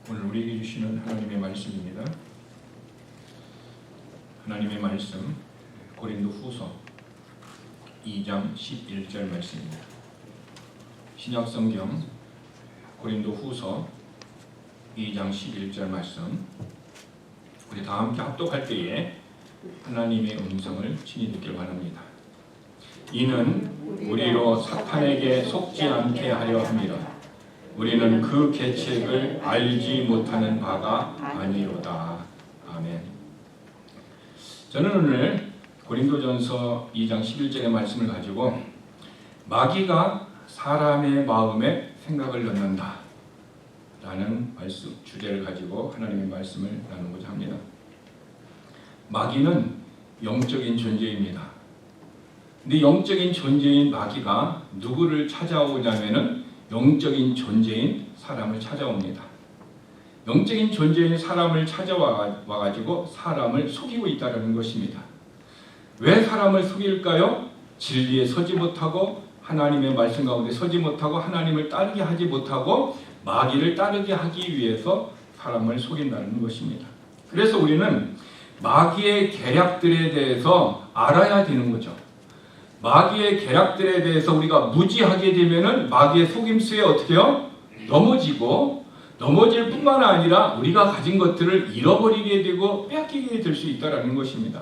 오늘 우리에게 주시는 하나님의 말씀입니다. 하나님의 말씀 고린도후서 2장 11절 말씀입니다. 신약성경 고린도후서 2장 11절 말씀, 우리 다 함께 합독할 때에 하나님의 음성을 친히 듣길 바랍니다. 이는 우리로 사탄에게 속지 않게 하려 합니다. 우리는 그 계책을 알지 못하는 바가 아니로다. 아멘. 저는 오늘 고린도전서 2장 11절의 말씀을 가지고 마귀가 사람의 마음에 생각을 넣는다 라는 말씀, 주제를 가지고 하나님의 말씀을 나누고자 합니다. 마귀는 영적인 존재입니다. 근데 영적인 존재인 마귀가 누구를 찾아오냐면은 영적인 존재인 사람을 찾아옵니다. 영적인 존재인 사람을 찾아와가지고 사람을 속이고 있다는 것입니다. 왜 사람을 속일까요? 진리에 서지 못하고 하나님의 말씀 가운데 서지 못하고 하나님을 따르게 하지 못하고 마귀를 따르게 하기 위해서 사람을 속인다는 것입니다. 그래서 우리는 마귀의 계략들에 대해서 알아야 되는 거죠. 마귀의 계략들에 대해서 우리가 무지하게 되면은 마귀의 속임수에 어떻게요? 넘어질 뿐만 아니라 우리가 가진 것들을 잃어버리게 되고 빼앗기게 될 수 있다는 것입니다.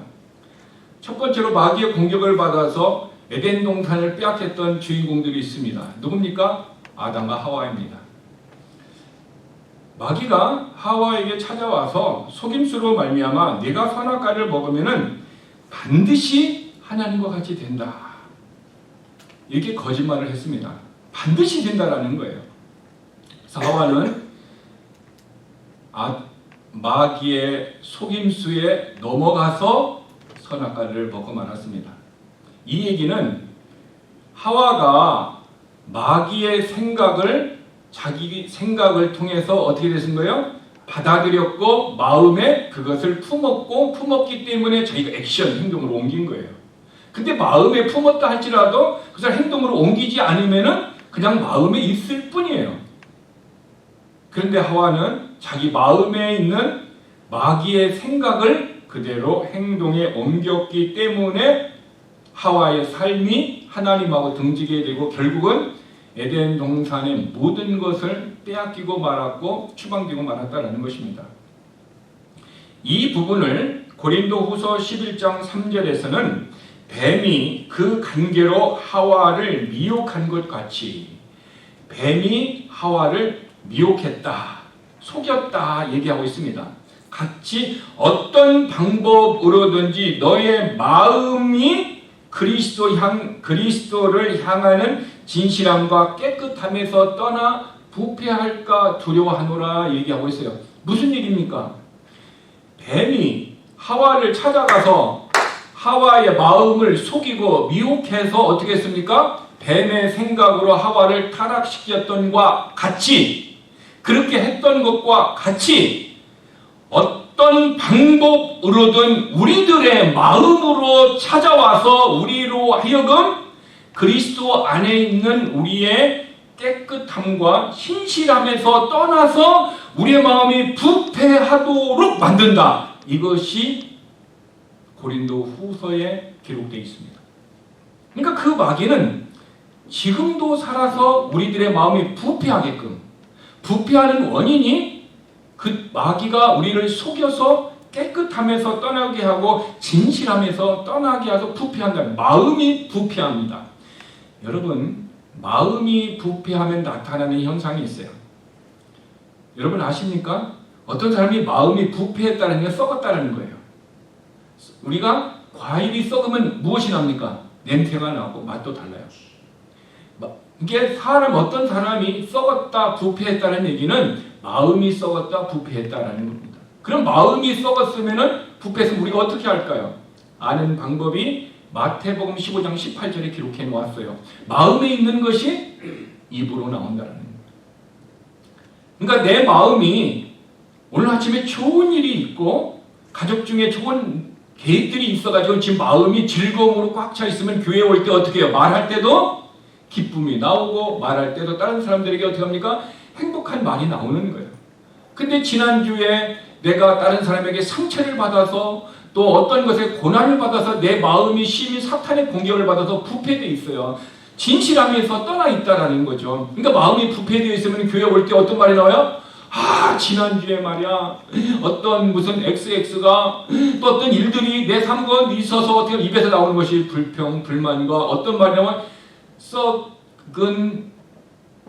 첫 번째로 마귀의 공격을 받아서 에덴 동산을 빼앗겼던 주인공들이 있습니다. 누굽니까? 아담과 하와입니다. 마귀가 하와에게 찾아와서 속임수로 말미암아 네가 선악과를 먹으면은 반드시 하나님과 같이 된다, 이렇게 거짓말을 했습니다. 반드시 된다라는 거예요. 그래서 하와는 마귀의 속임수에 넘어가서 선악과를 먹고 말았습니다. 이 얘기는 하와가 마귀의 생각을 자기 생각을 통해서 어떻게 되신 거예요? 받아들였고 마음에 그것을 품었기 때문에 자기가 액션, 행동으로 옮긴 거예요. 근데 마음에 품었다 할지라도 그것을 행동으로 옮기지 않으면은 그냥 마음에 있을 뿐이에요. 그런데 하와는 자기 마음에 있는 마귀의 생각을 그대로 행동에 옮겼기 때문에 하와의 삶이 하나님하고 등지게 되고 결국은 에덴 동산의 모든 것을 빼앗기고 말았고 추방되고 말았다는 것입니다. 이 부분을 고린도후서 11장 3절에서는 뱀이 그 관계로 하와를 미혹한 것 같이, 뱀이 하와를 미혹했다, 속였다 얘기하고 있습니다. 같이 어떤 방법으로든지 너의 마음이 그리스도를 향하는 진실함과 깨끗함에서 떠나 부패할까 두려워하노라 얘기하고 있어요. 무슨 얘기입니까? 뱀이 하와를 찾아가서 하와의 마음을 속이고 미혹해서 어떻게 했습니까? 뱀의 생각으로 하와를 타락시켰던 것과 같이, 그렇게 했던 것과 같이 어떤 방법으로든 우리들의 마음으로 찾아와서 우리로 하여금 그리스도 안에 있는 우리의 깨끗함과 신실함에서 떠나서 우리의 마음이 부패하도록 만든다. 이것이 고린도후서에 기록되어 있습니다. 그러니까 그 마귀는 지금도 살아서 우리들의 마음이 부패하게끔, 부패하는 원인이 그 마귀가 우리를 속여서 깨끗함에서 떠나게 하고 진실함에서 떠나게 해서 부패한다. 마음이 부패합니다. 여러분, 마음이 부패하면 나타나는 현상이 있어요. 여러분 아십니까? 어떤 사람이 마음이 부패했다는 게 썩었다는 거예요. 우리가 과일이 썩으면 무엇이 납니까? 냄새가 나고 맛도 달라요. 이게 어떤 사람이 썩었다, 부패했다는 얘기는 마음이 썩었다, 부패했다라는 겁니다. 그럼 마음이 썩었으면은 부패해서 우리가 어떻게 할까요? 아는 방법이 마태복음 15장 18절에 기록해 놓았어요. 마음에 있는 것이 입으로 나온다는 겁니다. 그러니까 내 마음이 오늘 아침에 좋은 일이 있고 가족 중에 좋은 계획들이 있어가지고 지금 마음이 즐거움으로 꽉 차 있으면 교회 올 때 어떻게 해요? 말할 때도 기쁨이 나오고 말할 때도 다른 사람들에게 어떻게 합니까? 행복한 말이 나오는 거예요. 근데 지난주에 내가 다른 사람에게 상처를 받아서 또 어떤 것에 고난을 받아서 내 마음이 심히 사탄의 공격을 받아서 부패되어 있어요. 진실함에서 떠나 있다라는 거죠. 그러니까 마음이 부패되어 있으면 교회 올 때 어떤 말이 나와요? 아, 지난주에 말이야 어떤 무슨 XX가 또 어떤 일들이 내 삶과 있어서 어떻게 입에서 나오는 것이 불평, 불만과 어떤 말이냐면 썩은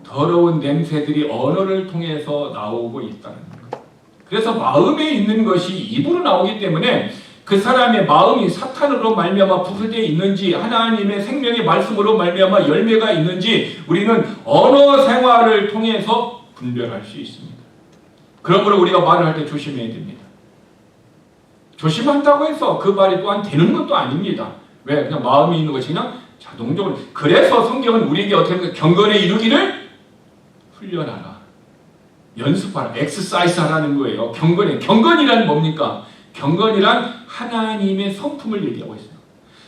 더러운 냄새들이 언어를 통해서 나오고 있다는 거예요. 그래서 마음에 있는 것이 입으로 나오기 때문에 그 사람의 마음이 사탄으로 말미암아 부패되어 있는지 하나님의 생명의 말씀으로 말미암아 열매가 있는지 우리는 언어 생활을 통해서 분별할 수 있습니다. 그러므로 우리가 말을 할 때 조심해야 됩니다. 조심한다고 해서 그 말이 또한 되는 것도 아닙니다. 왜? 그냥 마음이 있는 것이 그냥 자동적으로. 그래서 성경은 우리에게 어떻게 하면 경건에 이르기를 훈련하라. 연습하라. 엑서사이즈 하라는 거예요. 경건이란 뭡니까? 경건이란 하나님의 성품을 얘기하고 있어요.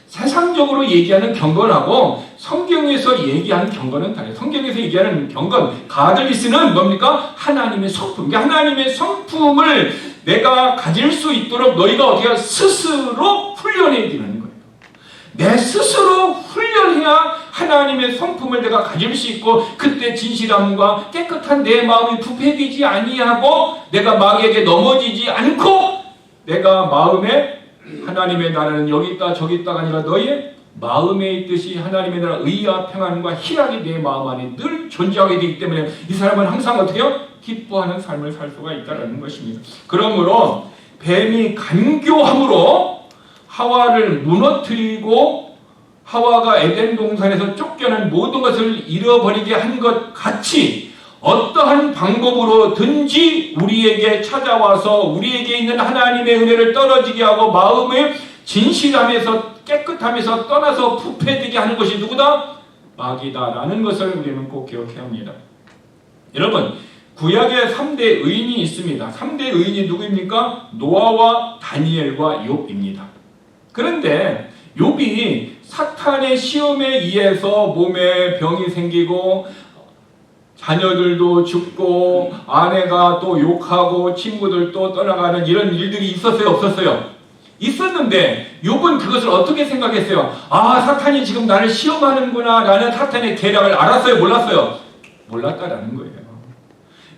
세상적으로 얘기하는 경건하고 성경에서 얘기하는 경건은 달라요. 성경에서 얘기하는 경건, 가들리스는 뭡니까? 하나님의 성품. 그러니까 하나님의 성품을 내가 가질 수 있도록 너희가 어떻게 스스로 훈련해야 되는 거예요. 내 스스로 훈련해야 하나님의 성품을 내가 가질 수 있고 그때 진실함과 깨끗한 내 마음이 부패되지 아니하고 내가 마귀에게 넘어지지 않고 내가 마음에 하나님의 나라는 여기 있다 저기 있다가 아니라 너희의 마음에 있듯이 하나님의 나라 의와 평안과 희락이 내 마음 안에 늘 존재하게 되기 때문에 이 사람은 항상 어떻게 해요? 기뻐하는 삶을 살 수가 있다는 것입니다. 그러므로 뱀이 간교함으로 하와를 무너뜨리고 하와가 에덴 동산에서 쫓겨난 모든 것을 잃어버리게 한 것 같이 어떠한 방법으로든지 우리에게 찾아와서 우리에게 있는 하나님의 은혜를 떨어지게 하고 마음의 진실함에서 깨끗함에서 떠나서 부패되게 하는 것이 누구다? 마귀다라는 것을 우리는 꼭 기억해야 합니다. 여러분, 구약에 3대 의인이 있습니다. 3대 의인이 누구입니까? 노아와 다니엘과 욥입니다. 그런데 욥이 사탄의 시험에 의해서 몸에 병이 생기고 자녀들도 죽고 아내가 또 욕하고 친구들도 떠나가는 이런 일들이 있었어요? 없었어요? 있었는데 욥은 그것을 어떻게 생각했어요? 아, 사탄이 지금 나를 시험하는구나 라는 사탄의 계략을 알았어요? 몰랐어요? 몰랐다라는 거예요.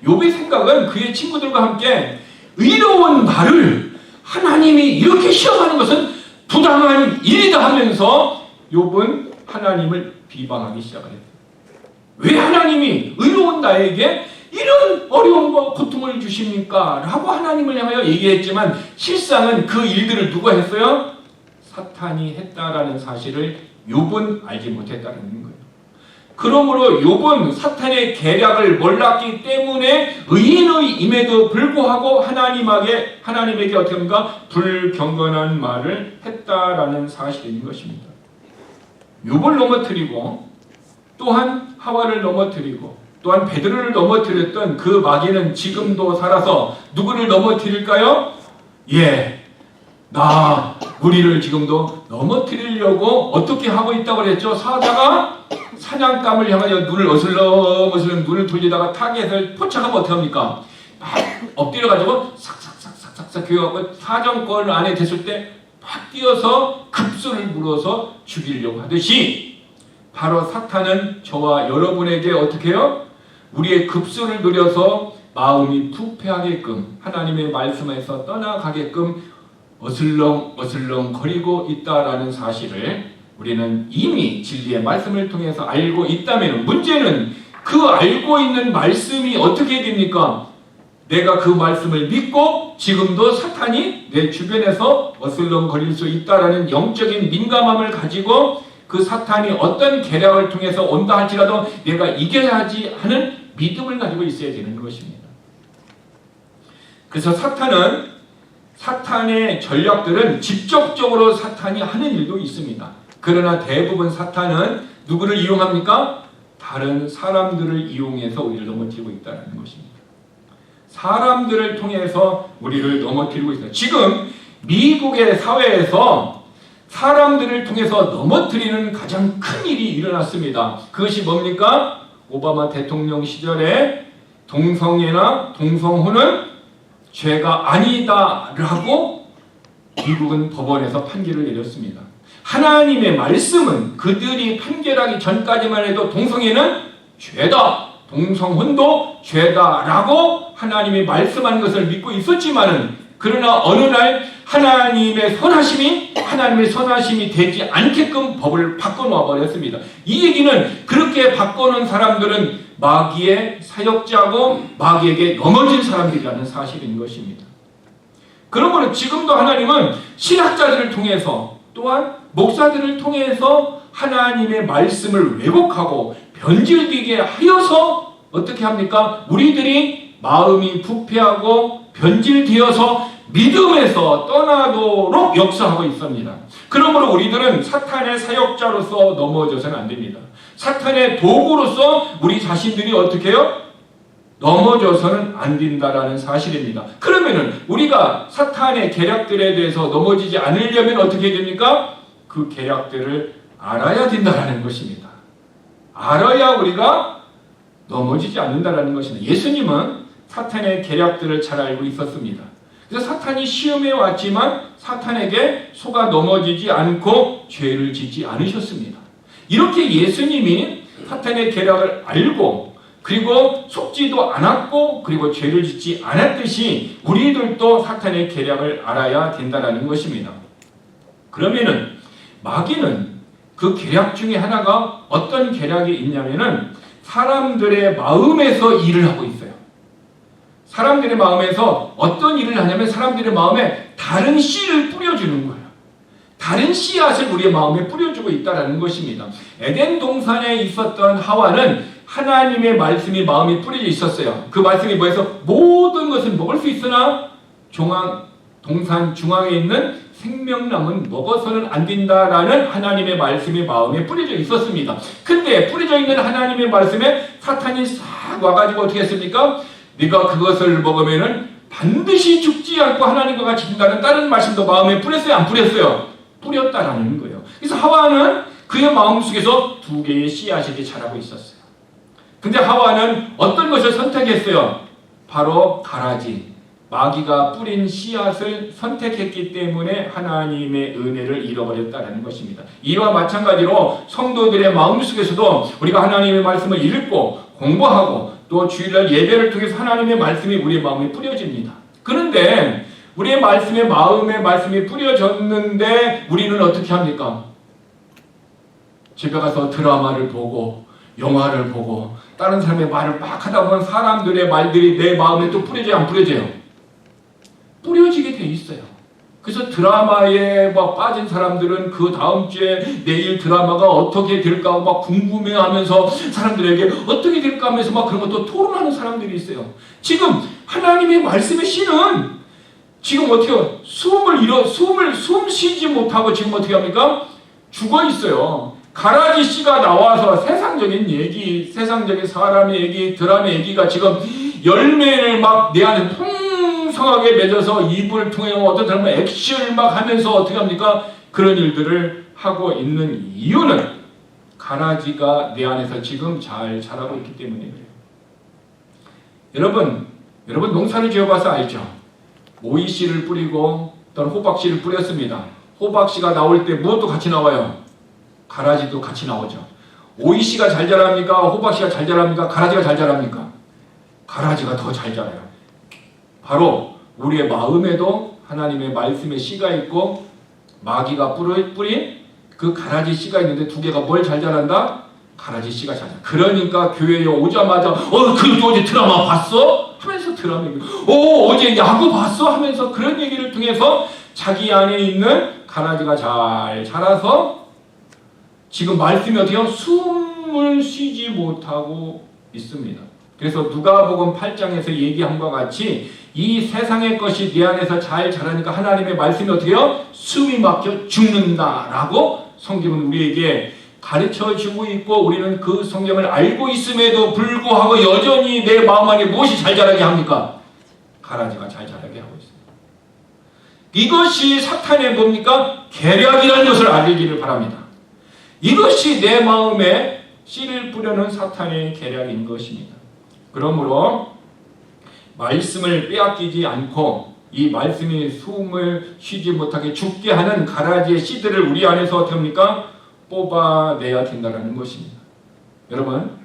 욥의 생각은 그의 친구들과 함께 의로운 나를 하나님이 이렇게 시험하는 것은 부당한 일이다 하면서 욥은 하나님을 비방하기 시작했어요. 왜 하나님이 의로운 나에게 이런 어려움과 고통을 주십니까? 라고 하나님을 향하여 얘기했지만 실상은 그 일들을 누가 했어요? 사탄이 했다라는 사실을 욥은 알지 못했다는 거예요. 그러므로 욥은 사탄의 계략을 몰랐기 때문에 의인임에도 불구하고 하나님에게 어떻게 합니까? 불경건한 말을 했다라는 사실인 것입니다. 욥을 넘어뜨리고 또한 하와를 넘어뜨리고 또한 베드로를 넘어뜨렸던 그 마귀는 지금도 살아서 누구를 넘어뜨릴까요? 우리를 지금도 넘어뜨리려고 어떻게 하고 있다고 그랬죠? 사자가 사냥감을 향하여 눈을 어슬렁어슬렁 눈을 돌리다가 타겟을 포착하면 어떻게 합니까? 막 엎드려가지고 삭삭삭삭삭 교육하고 사정권 안에 됐을 때 막 뛰어서 급소를 물어서 죽이려고 하듯이 바로 사탄은 저와 여러분에게 어떻게 해요? 우리의 급소를 누려서 마음이 부패하게끔 하나님의 말씀에서 떠나가게끔 어슬렁어슬렁 거리고 있다라는 사실을 우리는 이미 진리의 말씀을 통해서 알고 있다면 문제는 그 알고 있는 말씀이 어떻게 됩니까? 내가 그 말씀을 믿고 지금도 사탄이 내 주변에서 어슬렁거릴 수 있다라는 영적인 민감함을 가지고 그 사탄이 어떤 계략을 통해서 온다 할지라도 내가 이겨야지 하는 믿음을 가지고 있어야 되는 것입니다. 그래서 사탄의 전략들은 직접적으로 사탄이 하는 일도 있습니다. 그러나 대부분 사탄은 누구를 이용합니까? 다른 사람들을 이용해서 우리를 넘어뜨리고 있다는 것입니다. 사람들을 통해서 우리를 넘어뜨리고 있어요. 지금 미국의 사회에서 사람들을 통해서 넘어뜨리는 가장 큰 일이 일어났습니다. 그것이 뭡니까? 오바마 대통령 시절에 동성애나 동성혼은 죄가 아니다라고 미국은 법원에서 판결을 내렸습니다. 하나님의 말씀은 그들이 판결하기 전까지만 해도 동성애는 죄다, 동성혼도 죄다라고 하나님이 말씀한 것을 믿고 있었지만은, 그러나 어느 날 하나님의 선하심이 되지 않게끔 법을 바꿔놓아 버렸습니다. 이 얘기는 그렇게 바꿔놓은 사람들은 마귀의 사역자고 마귀에게 넘어진 사람들이라는 사실인 것입니다. 그러므로 지금도 하나님은 신학자들을 통해서, 또한 목사들을 통해서 하나님의 말씀을 왜곡하고 변질되게 하여서 어떻게 합니까? 우리들이 마음이 부패하고 변질되어서 믿음에서 떠나도록 역사하고 있습니다. 그러므로 우리들은 사탄의 사역자로서 넘어져서는 안 됩니다. 사탄의 도구로서 우리 자신들이 어떻게 해요? 넘어져서는 안 된다라는 사실입니다. 그러면은 우리가 사탄의 계략들에 대해서 넘어지지 않으려면 어떻게 됩니까? 그 계략들을 알아야 된다라는 것입니다. 알아야 우리가 넘어지지 않는다라는 것입니다. 예수님은 사탄의 계략들을 잘 알고 있었습니다. 그래서 사탄이 시험해 왔지만 사탄에게 속아 넘어지지 않고 죄를 짓지 않으셨습니다. 이렇게 예수님이 사탄의 계략을 알고 그리고 속지도 않았고 그리고 죄를 짓지 않았듯이 우리들도 사탄의 계략을 알아야 된다는 것입니다. 그러면은 마귀는 그 계략 중에 하나가 어떤 계략이 있냐면은 사람들의 마음에서 일을 하고 있어요. 사람들의 마음에서 어떤 일을 하냐면 사람들의 마음에 다른 씨를 뿌려주는 거예요. 다른 씨앗을 우리의 마음에 뿌려주고 있다는 것입니다. 에덴 동산에 있었던 하와는 하나님의 말씀이 마음에 뿌려져 있었어요. 그 말씀이 뭐해서 모든 것을 먹을 수 있으나 동산 중앙에 있는 생명나무는 먹어서는 안 된다라는 하나님의 말씀이 마음에 뿌려져 있었습니다. 근데 뿌려져 있는 하나님의 말씀에 사탄이 싹 와가지고 어떻게 했습니까? 네가 그것을 먹으면은 반드시 죽지 않고 하나님과 같이 된다는 다른 말씀도 마음에 뿌렸어요? 안 뿌렸어요? 뿌렸다라는 거예요. 그래서 하와는 그의 마음속에서 두 개의 씨앗이 자라고 있었어요. 근데 하와는 어떤 것을 선택했어요? 바로 가라지, 마귀가 뿌린 씨앗을 선택했기 때문에 하나님의 은혜를 잃어버렸다는 것입니다. 이와 마찬가지로 성도들의 마음속에서도 우리가 하나님의 말씀을 읽고 공부하고 또 주일날 예배를 통해서 하나님의 말씀이 우리의 마음에 뿌려집니다. 그런데 우리의 마음에 말씀이 뿌려졌는데 우리는 어떻게 합니까? 집에 가서 드라마를 보고 영화를 보고 다른 사람의 말을 막 하다 보면 사람들의 말들이 내 마음에 또 뿌려져요? 안 뿌려져요? 뿌려지게 돼 있어요. 그래서 드라마에 막 빠진 사람들은 그 다음 주에 내일 드라마가 어떻게 될까 막 궁금해하면서 사람들에게 어떻게 될까 하면서 막 그런 것도 토론하는 사람들이 있어요. 지금 하나님의 말씀의 씨는 지금 어떻게 숨 쉬지 못하고 지금 어떻게 합니까? 죽어 있어요. 가라지 씨가 나와서 세상적인 얘기, 세상적인 사람의 얘기, 드라마 얘기가 지금 열매를 막 내 안에 풍성하게 맺어서 입을 통해 어떤 사람은 액션을 막 하면서 어떻게 합니까? 그런 일들을 하고 있는 이유는 가라지가 내 안에서 지금 잘 자라고 있기 때문에 그래요. 여러분 농사를 지어봐서 알죠? 오이씨를 뿌리고 또는 호박씨를 뿌렸습니다. 호박씨가 나올 때 무엇도 같이 나와요? 가라지도 같이 나오죠. 오이씨가 잘 자랍니까? 호박씨가 잘 자랍니까? 가라지가 잘 자랍니까? 가라지가 더 잘 자라요. 바로 우리의 마음에도 하나님의 말씀의 씨가 있고 마귀가 뿌린 그 가라지 씨가 있는데 두 개가 뭘 잘 자란다? 가라지 씨가 잘 자라. 그러니까 교회에 오자마자 그 어제 드라마 봤어? 하면서 드라마 얘기. 어제 야구 봤어? 하면서 그런 얘기를 통해서 자기 안에 있는 가라지가 잘 자라서 지금 말씀이 어떻게 숨을 쉬지 못하고 있습니다. 그래서 누가복음 8장에서 얘기한 것과 같이 이 세상의 것이 내 안에서 잘 자라니까 하나님의 말씀이 어떻게 해요? 숨이 막혀 죽는다라고 성경은 우리에게 가르쳐주고 있고 우리는 그 성경을 알고 있음에도 불구하고 여전히 내 마음 안에 무엇이 잘 자라게 합니까? 가라지가 잘 자라게 하고 있습니다. 이것이 사탄의 뭡니까? 계략이라는 것을 알기를 바랍니다. 이것이 내 마음에 씨를 뿌려놓은 사탄의 계략인 것입니다. 그러므로 말씀을 빼앗기지 않고 이 말씀이 숨을 쉬지 못하게 죽게 하는 가라지의 씨들을 우리 안에서 어떻게 합니까? 뽑아내야 된다는 것입니다. 여러분,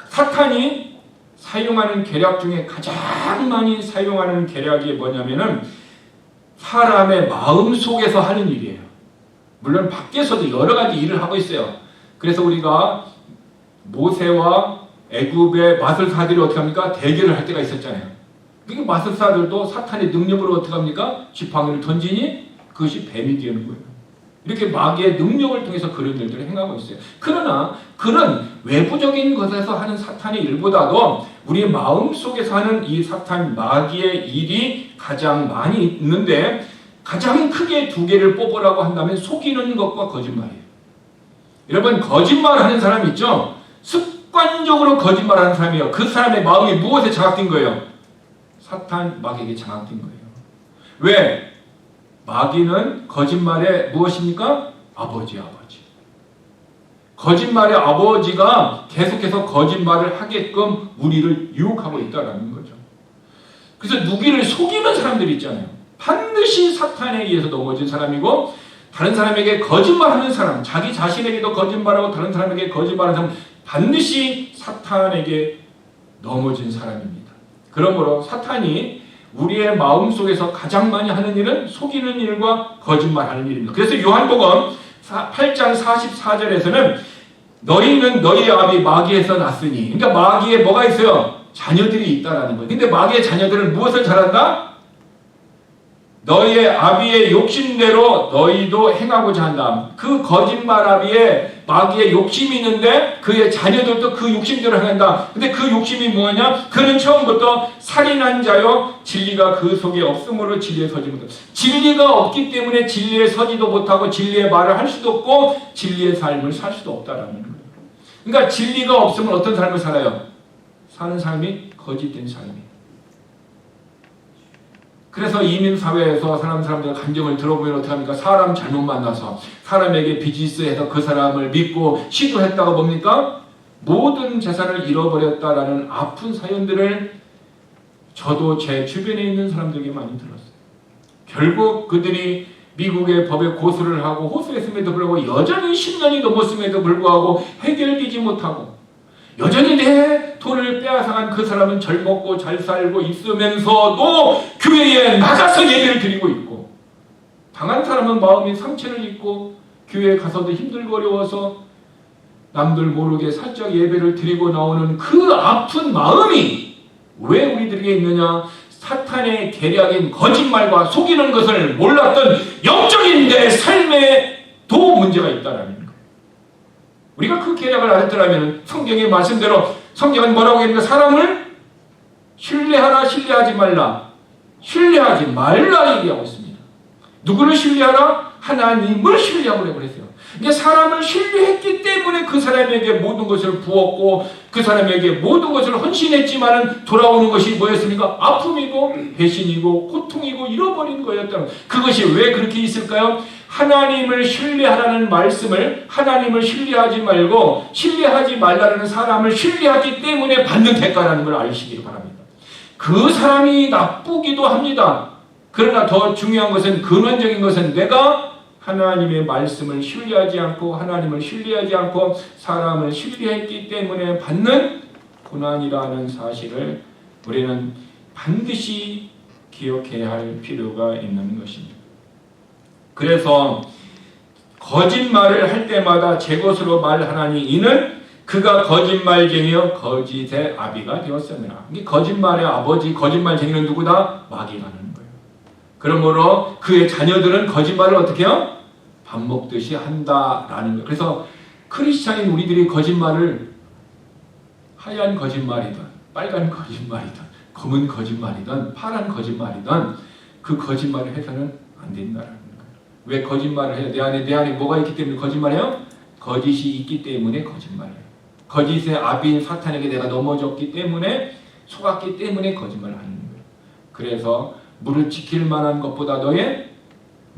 사탄이 사용하는 계략 중에 가장 많이 사용하는 계략이 뭐냐면은 사람의 마음 속에서 하는 일이에요. 물론 밖에서도 여러 가지 일을 하고 있어요. 그래서 우리가 모세와 애굽의 마술사들이 어떻게 합니까? 대결을 할 때가 있었잖아요. 그 마술사들도 사탄의 능력으로 어떻게 합니까? 지팡이를 던지니 그것이 뱀이 되는 거예요. 이렇게 마귀의 능력을 통해서 그런 일들을 행하고 있어요. 그러나 그런 외부적인 것에서 하는 사탄의 일보다도 우리 마음 속에서 하는 이 사탄 마귀의 일이 가장 많이 있는데 가장 크게 두 개를 뽑으라고 한다면 속이는 것과 거짓말이에요. 여러분, 거짓말하는 사람 있죠? 습관적으로 거짓말하는 사람이에요. 그 사람의 마음이 무엇에 장악된 거예요? 사탄 마귀에게 장악된 거예요. 왜? 마귀는 거짓말의 무엇입니까? 아버지. 거짓말의 아버지가 계속해서 거짓말을 하게끔 우리를 유혹하고 있다는 거죠. 그래서 누구를 속이는 사람들이 있잖아요. 반드시 사탄에 의해서 넘어진 사람이고 다른 사람에게 거짓말하는 사람, 자기 자신에게도 거짓말하고 다른 사람에게 거짓말하는 사람 반드시 사탄에게 넘어진 사람입니다. 그러므로 사탄이 우리의 마음속에서 가장 많이 하는 일은 속이는 일과 거짓말하는 일입니다. 그래서 요한복음 8장 44절에서는 너희는 너희 아비 마귀에서 났으니, 그러니까 마귀에 뭐가 있어요? 자녀들이 있다라는 거예요. 근데 마귀의 자녀들은 무엇을 잘한다? 너희의 아비의 욕심대로 너희도 행하고자 한다. 그 거짓말 아비에 마귀의 욕심이 있는데 그의 자녀들도 그 욕심대로 행한다. 근데 그 욕심이 뭐냐? 그는 처음부터 살인한 자요 진리가 그 속에 없으므로 진리에 서지 못한다. 진리가 없기 때문에 진리에 서지도 못하고 진리의 말을 할 수도 없고 진리의 삶을 살 수도 없다라는 거예요. 그러니까 진리가 없으면 어떤 삶을 살아요? 사는 삶이 거짓된 삶이에요. 그래서 이민사회에서 사람들 감정을 들어보면 어떻게 합니까? 사람 잘못 만나서 사람에게 비즈니스해서 그 사람을 믿고 시도했다가 뭡니까? 모든 재산을 잃어버렸다라는 아픈 사연들을 저도 제 주변에 있는 사람들에게 많이 들었어요. 결국 그들이 미국의 법에 고소를 하고 호소했음에도 불구하고 여전히 10년이 넘었음에도 불구하고 해결되지 못하고 여전히 내 돈을 빼앗아간 그 사람은 잘 먹고 잘 살고 있으면서도 교회에 나가서 예배를 드리고 있고 당한 사람은 마음이 상처를 입고 교회에 가서도 힘들고 어려워서 남들 모르게 살짝 예배를 드리고 나오는 그 아픈 마음이 왜 우리들에게 있느냐? 사탄의 거짓말과 속이는 것을 몰랐던 영적인 내 삶에도 문제가 있다라는 거예요. 우리가 그 계략을 알았더라면 성경의 말씀대로 성경은 뭐라고 했는가? 사람을 신뢰하라, 신뢰하지 말라. 신뢰하지 말라 얘기하고 있습니다. 누구를 신뢰하라? 하나님을 신뢰하고 그랬어요. 이게 사람을 신뢰했기 때문에 그 사람에게 모든 것을 부었고 그 사람에게 모든 것을 헌신했지만은 돌아오는 것이 뭐였습니까? 아픔이고 배신이고 고통이고 잃어버린 거였다는. 그것이 왜 그렇게 있을까요? 하나님을 신뢰하라는 말씀을 하나님을 신뢰하지 말고 신뢰하지 말라는 사람을 신뢰하기 때문에 받는 대가라는 걸 아시기 바랍니다. 그 사람이 나쁘기도 합니다. 그러나 더 중요한 것은 근원적인 것은 내가 하나님의 말씀을 신뢰하지 않고 하나님을 신뢰하지 않고 사람을 신뢰했기 때문에 받는 고난이라는 사실을 우리는 반드시 기억해야 할 필요가 있는 것입니다. 그래서 거짓말을 할 때마다 제 것으로 말하나니 이는 그가 거짓말쟁이여 거짓의 아비가 되었습니다. 이게 거짓말의 아버지, 거짓말쟁이는 누구다? 마귀라는 거예요. 그러므로 그의 자녀들은 거짓말을 어떻게 해요? 밥 먹듯이 한다라는 거예요. 그래서 크리스찬인 우리들이 거짓말을 하얀 거짓말이든 빨간 거짓말이든 검은 거짓말이든 파란 거짓말이든 그 거짓말을 해서는 안 된다라는 거예요. 왜 거짓말을 해요? 내 안에 뭐가 있기 때문에 거짓말해요? 거짓이 있기 때문에 거짓말해요. 거짓의 아비인 사탄에게 내가 넘어졌기 때문에 속았기 때문에 거짓말을 하는 거예요. 그래서 물을 지킬 만한 것보다 너의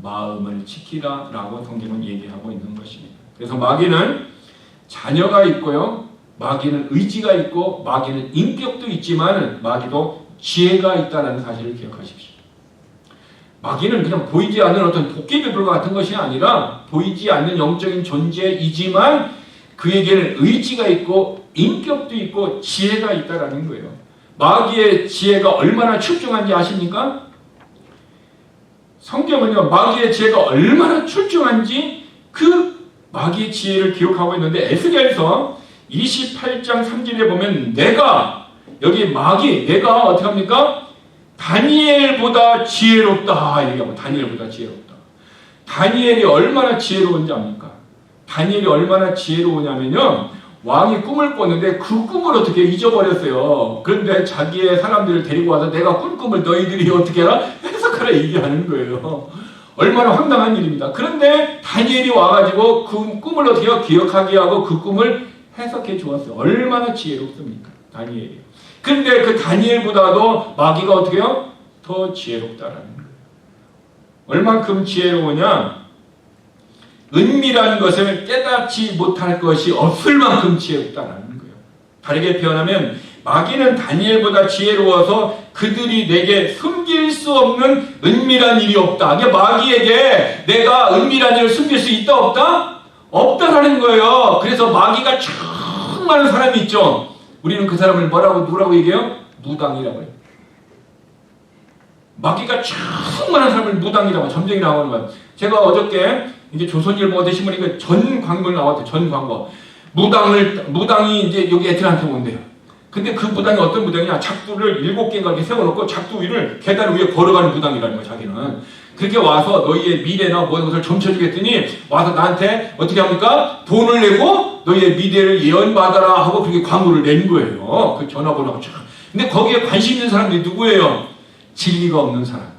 마음을 지키라 라고 성경은 얘기하고 있는 것입니다. 그래서 마귀는 자녀가 있고요. 마귀는 의지가 있고 마귀는 인격도 있지만 마귀도 지혜가 있다는 사실을 기억하십시오. 마귀는 그냥 보이지 않는 어떤 도깨비불과 같은 것이 아니라 보이지 않는 영적인 존재이지만 그에게는 의지가 있고 인격도 있고 지혜가 있다라는 거예요. 마귀의 지혜가 얼마나 출중한지 아십니까? 성경은요, 마귀의 지혜가 얼마나 출중한지 그 마귀의 지혜를 기록하고 있는데, 에스겔서 28장 3절에 보면 여기 마귀, 내가 어떻게 합니까? 다니엘보다 지혜롭다 얘기하고, 다니엘보다 지혜롭다. 다니엘이 얼마나 지혜로운지 압니까? 다니엘이 얼마나 지혜로우냐면요, 왕이 꿈을 꿨는데 그 꿈을 어떻게 잊어버렸어요. 그런데 자기의 사람들을 데리고 와서 내가 꾼 꿈을 너희들이 어떻게 해라? 해석하라 얘기하는 거예요. 얼마나 황당한 일입니다. 그런데 다니엘이 와가지고 그 꿈을 어떻게 기억하게 하고 그 꿈을 해석해 주었어요. 얼마나 지혜롭습니까? 다니엘이. 그런데 그 다니엘보다도 마귀가 어떻게 해요? 더 지혜롭다라는 거예요. 얼만큼 지혜로우냐? 은밀한 것을 깨닫지 못할 것이 없을 만큼 지혜롭다라는 거예요. 다르게 표현하면 마귀는 다니엘보다 지혜로워서 그들이 내게 숨길 수 없는 은밀한 일이 없다. 이게 마귀에게 내가 은밀한 일을 숨길 수 있다 없다? 없다라는 거예요. 그래서 마귀가 참 많은 사람이 있죠. 우리는 그 사람을 누구라고 얘기해요? 무당이라고 해요. 마귀가 참 많은 사람을 무당이라고, 점쟁이라고 하는 거예요. 제가 어저께 이제 조선일보 대신문에 전 광고를 나왔대요. 전 광고. 무당이 이제 여기 애들한테 온대요. 근데 그 무당이 어떤 무당이냐? 작두를 7개인가 이렇게 세워놓고 작두 위를 계단 위에 걸어가는 무당이라는 거예요, 자기는. 그렇게 와서 너희의 미래나 모든 것을 점쳐주겠더니 와서 나한테 어떻게 합니까? 돈을 내고 너희의 미래를 예언받아라 하고 그렇게 광고를 낸 거예요. 그 전화번호가 참. 근데 거기에 관심 있는 사람들이 누구예요? 진리가 없는 사람.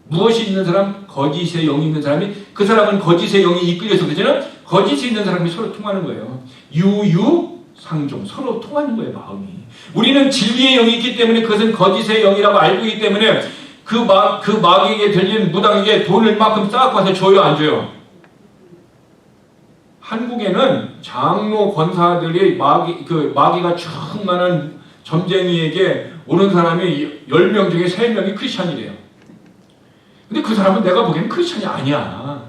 무엇이 있는 사람? 거짓의 영이 있는 사람이, 그 사람은 거짓의 영이 이끌려서 그러잖아요. 거짓이 있는 사람이 서로 통하는 거예요. 유유상종, 서로 통하는 거예요, 마음이. 우리는 진리의 영이 있기 때문에 그것은 거짓의 영이라고 알고 있기 때문에 그 마귀에게 들린 무당에게 돈을 만큼 쌓고 와서 줘요, 안 줘요? 한국에는 장로 권사들이 마귀가 참 많은 점쟁이에게 오는 사람이 10명 중에 3명이 크리스찬이래요. 근데 그 사람은 내가 보기에는 크리스찬이 아니야.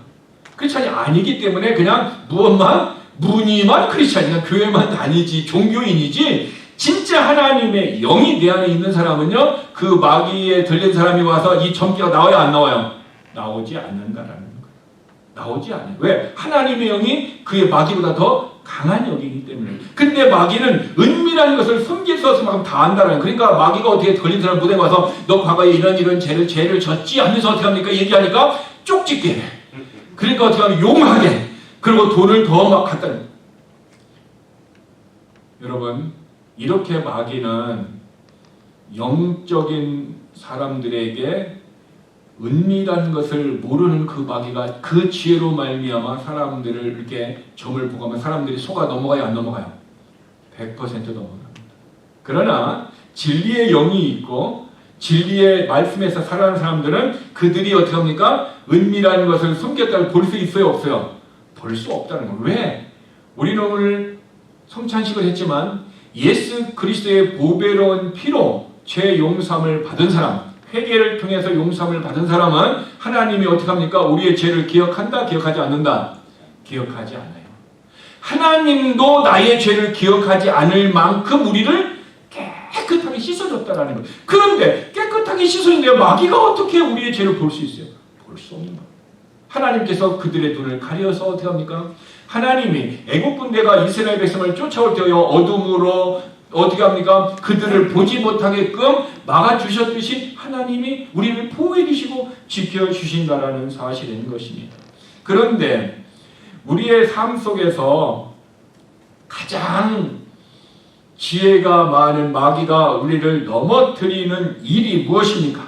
크리스찬이 아니기 때문에 그냥 무늬만 크리스찬이야. 교회만 다니지, 종교인이지, 진짜 하나님의 영이 내 안에 있는 사람은요, 그 마귀에 들린 사람이 와서 이 점괘가 나와요, 안 나와요? 나오지 않는다라는 거예요. 나오지 않아요. 왜? 하나님의 영이 그의 마귀보다 더 강한 영이기 때문에. 근데 마귀는 은밀한 것을 숨길 수 없을 만큼 다 안다는 거예요. 그러니까 마귀가 어떻게 걸린 사람 무대에 와서 너 과거에 이런 죄를 졌지 하면서 어떻게 합니까? 얘기하니까 쪽집게 해. 그러니까 어떻게 하면 용하게. 그리고 돈을 더 막 갖다 줘. 여러분, 이렇게 마귀는 영적인 사람들에게 은밀한 것을 모르는 그 마귀가 그 지혜로 말미암아 사람들을 이렇게 점을 보고 하면 사람들이 속아 넘어가요, 안 넘어가요? 100% 넘어갑니다. 그러나 진리의 영이 있고 진리의 말씀에서 살아가는 사람들은 그들이 어떻게 합니까? 은밀한 것을 숨겼다고 볼 수 있어요, 없어요? 볼 수 없다는 거예요. 왜? 우리는 오늘 성찬식을 했지만 예수 그리스도의 보배로운 피로 죄 용서함을 받은 사람, 회개를 통해서 용서함을 받은 사람은 하나님이 어떻게 합니까? 우리의 죄를 기억한다? 기억하지 않는다? 기억하지 않아요. 하나님도 나의 죄를 기억하지 않을 만큼 우리를 깨끗하게 씻어줬다라는 거예요. 그런데 깨끗하게 씻어준데 마귀가 어떻게 우리의 죄를 볼 수 있어요? 볼 수 없는 거예요. 하나님께서 그들의 눈을 가려서 어떻게 합니까? 하나님이 애국 군대가 이스라엘 백성을 쫓아올 때요, 어둠으로 어떻게 합니까? 그들을 보지 못하게끔 막아주셨듯이 하나님이 우리를 보호해 주시고 지켜주신다라는 사실인 것입니다. 그런데 우리의 삶 속에서 가장 지혜가 많은 마귀가 우리를 넘어뜨리는 일이 무엇입니까?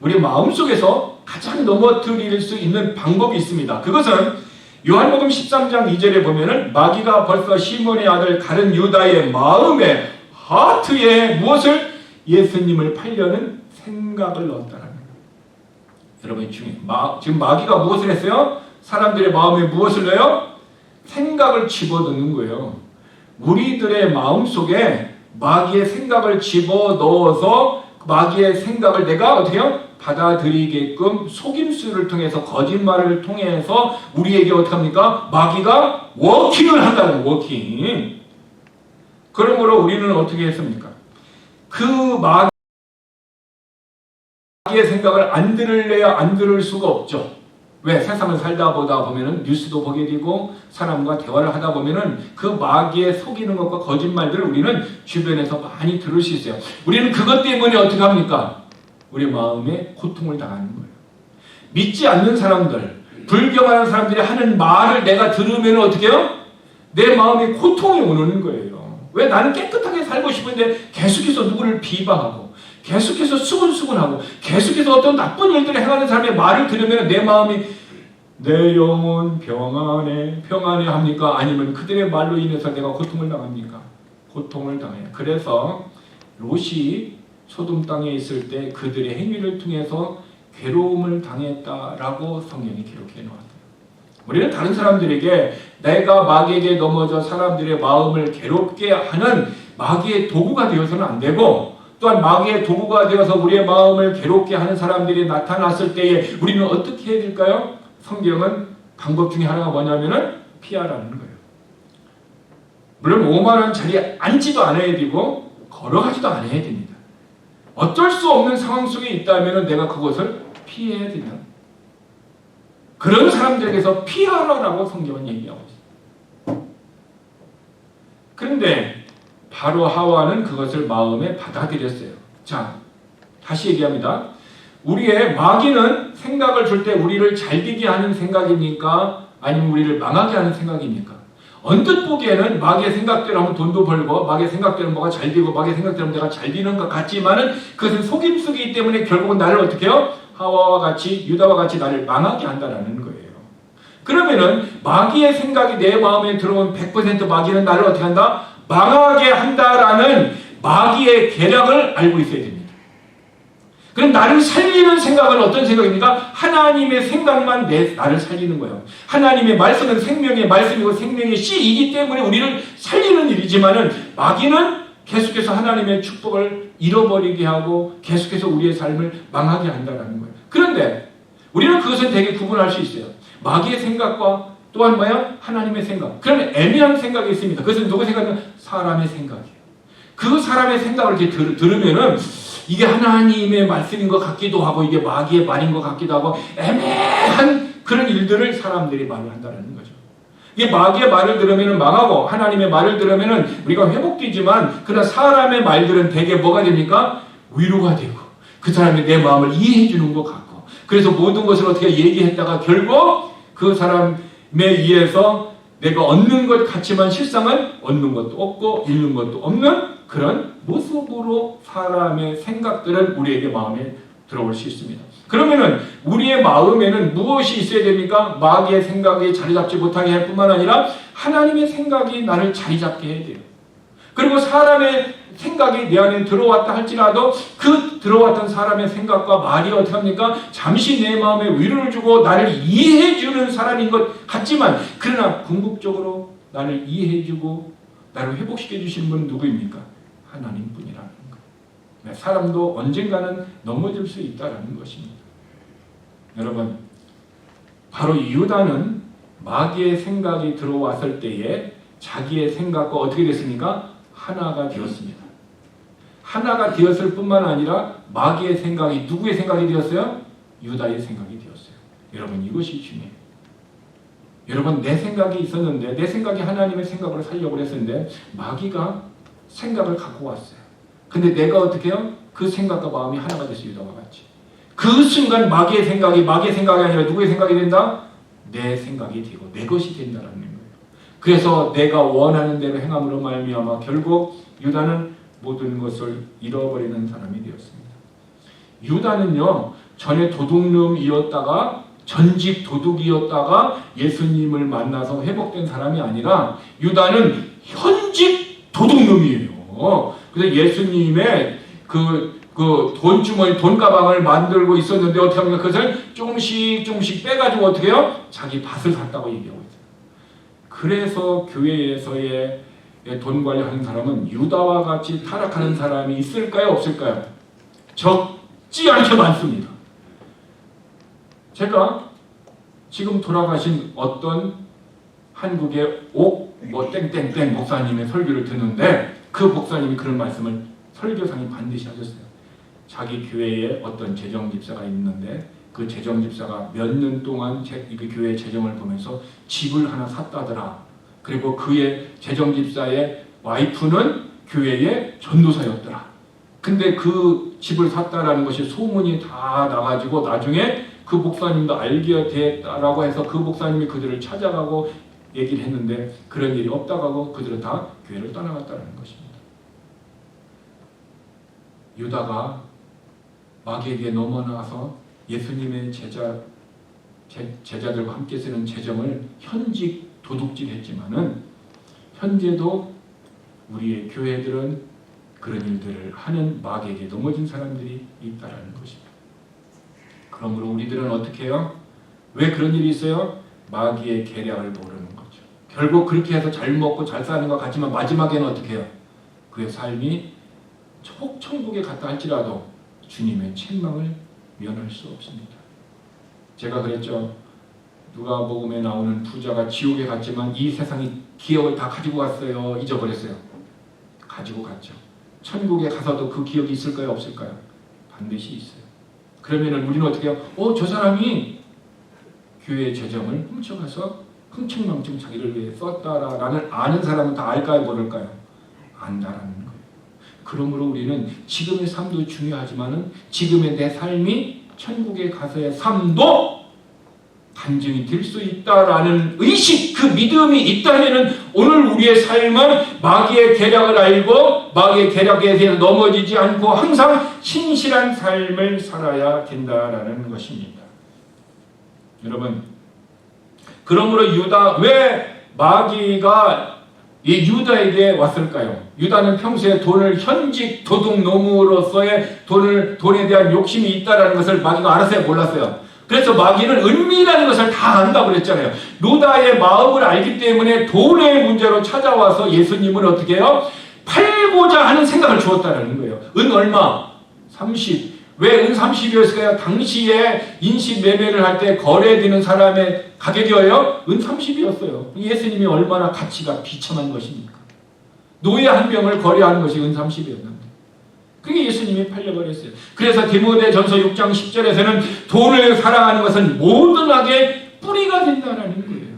우리 마음속에서 가장 넘어뜨릴 수 있는 방법이 있습니다. 그것은 요한복음 13장 2절에 보면은 마귀가 벌써 시몬의 아들 다른 유다의 마음에, 하트에 무엇을? 예수님을 팔려는 생각을 넣었다는 거예요. 여러분 지금 마귀가 무엇을 했어요? 사람들의 마음에 무엇을 넣어요? 생각을 집어넣는 거예요. 우리들의 마음 속에 마귀의 생각을 집어넣어서 마귀의 생각을 내가 어떻게 해요? 받아들이게끔 속임수를 통해서 거짓말을 통해서 우리에게 어떻게 합니까? 마귀가 워킹을 한다는 워킹. 그러므로 우리는 어떻게 했습니까? 그 마귀의 생각을 안 들을래야 안 들을 수가 없죠. 왜? 세상을 살다 보다 보면은 뉴스도 보게 되고 사람과 대화를 하다 보면은 그 마귀의 속이는 것과 거짓말들을 우리는 주변에서 많이 들을 수 있어요. 우리는 그것 때문에 어떻게 합니까? 우리 마음에 고통을 당하는 거예요. 믿지 않는 사람들, 불경하는 사람들이 하는 말을 내가 들으면 어떻게 해요? 내 마음에 고통이 오는 거예요. 왜? 나는 깨끗하게 살고 싶은데 계속해서 누구를 비방하고 계속해서 수군수군하고 계속해서 어떤 나쁜 일들을 행하는 사람의 말을 들으면 내 마음이 내 영혼 평안해 평안해 합니까? 아니면 그들의 말로 인해서 내가 고통을 당합니까? 고통을 당해요. 그래서 롯이 소돔 땅에 있을 때 그들의 행위를 통해서 괴로움을 당했다라고 성경이 기록해 놓았어요. 우리는 다른 사람들에게 내가 마귀에게 넘어져 사람들의 마음을 괴롭게 하는 마귀의 도구가 되어서는 안 되고, 또한 마귀의 도구가 되어서 우리의 마음을 괴롭게 하는 사람들이 나타났을 때에 우리는 어떻게 해야 될까요? 성경은 방법 중에 하나가 뭐냐면은 피하라는 거예요. 물론 5만 원짜리 앉지도 않아야 되고 걸어가지도 않아야 됩니다. 어쩔 수 없는 상황 속에 있다면 내가 그것을 피해야 된다. 그런 사람들에게서 피하라라고 성경은 얘기하고 있어요. 그런데 바로 하와는 그것을 마음에 받아들였어요. 자, 다시 얘기합니다. 우리의 마귀는 생각을 줄 때 우리를 잘 되게 하는 생각입니까? 아니면 우리를 망하게 하는 생각입니까? 언뜻 보기에는 마귀의 생각대로 하면 돈도 벌고 마귀의 생각대로 뭐가 잘 되고 마귀의 생각대로 내가 잘 되는 것 같지만은 그것은 속임수이기 때문에 결국은 나를 어떻게 해요? 하와와 같이 유다와 같이 나를 망하게 한다라는 거예요. 그러면은 마귀의 생각이 내 마음에 들어오면 100% 마귀는 나를 어떻게 한다? 망하게 한다라는 마귀의 계략을 알고 있어야 됩니다. 그럼 나를 살리는 생각은 어떤 생각입니까? 하나님의 생각만 나를 살리는 거예요. 하나님의 말씀은 생명의 말씀이고 생명의 씨이기 때문에 우리를 살리는 일이지만은 마귀는 계속해서 하나님의 축복을 잃어버리게 하고 계속해서 우리의 삶을 망하게 한다는 거예요. 그런데 우리는 그것은 되게 구분할 수 있어요. 마귀의 생각과 또한 뭐야? 하나님의 생각. 그런 애매한 생각이 있습니다. 그것은 누구 생각이냐? 사람의 생각이에요. 그 사람의 생각을 이렇게 들으면은 이게 하나님의 말씀인 것 같기도 하고 이게 마귀의 말인 것 같기도 하고 애매한 그런 일들을 사람들이 말을 한다는 거죠. 이게 마귀의 말을 들으면 망하고 하나님의 말을 들으면 우리가 회복되지만 그러나 사람의 말들은 되게 뭐가 됩니까? 위로가 되고 그 사람이 내 마음을 이해해 주는 것 같고 그래서 모든 것을 어떻게 얘기했다가 결국 그 사람에 의해서 내가 얻는 것 같지만 실상은 얻는 것도 없고 잃는 것도 없는 그런 모습으로 사람의 생각들은 우리에게 마음에 들어올 수 있습니다. 그러면은 우리의 마음에는 무엇이 있어야 됩니까? 마귀의 생각이 자리 잡지 못하게 할 뿐만 아니라 하나님의 생각이 나를 자리 잡게 해야 돼요. 그리고 사람의 생각이 내 안에 들어왔다 할지라도 그 들어왔던 사람의 생각과 말이 어떻게 합니까? 잠시 내 마음에 위로를 주고 나를 이해해 주는 사람인 것 같지만 그러나 궁극적으로 나를 이해해 주고 나를 회복시켜 주신 분은 누구입니까? 하나님뿐이라는 거예요. 사람도 언젠가는 넘어질 수 있다는 것입니다. 여러분, 바로 유다는 마귀의 생각이 들어왔을 때에 자기의 생각과 어떻게 됐습니까? 하나가 되었습니다. 하나가 되었을 뿐만 아니라 마귀의 생각이 누구의 생각이 되었어요? 유다의 생각이 되었어요. 여러분, 이것이 중요해요. 여러분, 내 생각이 있었는데 내 생각이 하나님의 생각으로 살려고 했었는데 마귀가 생각을 갖고 왔어요. 근데 내가 어떻게 해요? 그 생각과 마음이 하나가 됐어요. 유다와 같이. 그 순간 마귀의 생각이 아니라 누구의 생각이 된다? 내 생각이 되고 내 것이 된다는 거예요. 그래서 내가 원하는 대로 행함으로 말미암아 결국 유다는 모든 것을 잃어버리는 사람이 되었습니다. 유다는요, 전에 도둑놈이었다가 전직 도둑이었다가 예수님을 만나서 회복된 사람이 아니라 유다는 현직 도둑놈이에요. 그래서 예수님의 그 돈주머니, 돈가방을 만들고 있었는데 어떻게 합니까? 그것을 조금씩 빼가지고 어떻게 해요? 자기 밭을 샀다고 얘기하고 있어요. 그래서 교회에서의 돈 관리하는 사람은 유다와 같이 타락하는 사람이 있을까요? 없을까요? 적지 않게 많습니다. 제가 지금 돌아가신 어떤 한국의 땡땡땡 목사님의 설교를 듣는데 그 목사님이 그런 말씀을 설교상에 반드시 하셨어요. 자기 교회에 어떤 재정집사가 있는데 그 재정집사가 몇 년 동안 그 교회 재정을 보면서 집을 하나 샀다더라. 그리고 그의 재정집사의 와이프는 교회의 전도사였더라. 근데 그 집을 샀다라는 것이 소문이 다 나가지고 나중에 그 목사님도 알게 됐다라고 해서 그 목사님이 그들을 찾아가고 얘기를 했는데 그런 일이 없다고 하고 그들은 다 교회를 떠나갔다는 것입니다. 유다가 마귀에게 넘어나서 예수님의 제자들과 함께 쓰는 재정을 현직 도둑질했지만은 현재도 우리의 교회들은 그런 일들을 하는 마귀에게 넘어진 사람들이 있다라는 것입니다. 그러므로 우리들은 어떻게 해요? 왜 그런 일이 있어요? 마귀의 계략을 모르는 거죠. 결국 그렇게 해서 잘 먹고 잘 사는 것 같지만 마지막에는 어떻게 해요? 그의 삶이 천국에 갔다 할지라도 주님의 책망을 면할 수 없습니다. 제가 그랬죠. 누가복음에 나오는 부자가 지옥에 갔지만 이 세상이 기억을 다 가지고 갔어요. 잊어버렸어요. 가지고 갔죠. 천국에 가서도 그 기억이 있을까요? 없을까요? 반드시 있어요. 그러면 우리는 어떻게 해요? 저 사람이 교회 재정을 훔쳐가서 흥청망청 자기를 위해 썼다라는 아는 사람은 다 알까요? 모를까요? 안다라는 거예요. 그러므로 우리는 지금의 삶도 중요하지만은 지금의 내 삶이 천국에 가서의 삶도 간증이 될 수 있다라는 의식, 그 믿음이 있다면은 오늘 우리의 삶은 마귀의 계략을 알고 마귀의 계략에 대해서 넘어지지 않고 항상 신실한 삶을 살아야 된다라는 것입니다. 여러분, 그러므로 왜 마귀가 이 유다에게 왔을까요? 유다는 평소에 돈을 현직 도둑놈으로서의 돈에 대한 욕심이 있다는 것을 마귀가 알았어요? 몰랐어요? 그래서 마귀는 은밀한 것을 다 안다고 그랬잖아요. 유다의 마음을 알기 때문에 돈의 문제로 찾아와서 예수님을 어떻게 해요? 팔고자 하는 생각을 주었다는 거예요. 은 얼마? 30. 왜 은 30이었을까요? 당시에 인식 매매를 할 때 거래되는 사람의 가격이요? 은 30이었어요. 예수님이 얼마나 가치가 비참한 것입니까? 노예 한 병을 거래하는 것이 은 30이었는데. 그게 예수님이 팔려버렸어요. 그래서 디모데전서 6장 10절에서는 돈을 사랑하는 것은 모든 악의 뿌리가 된다는 거예요.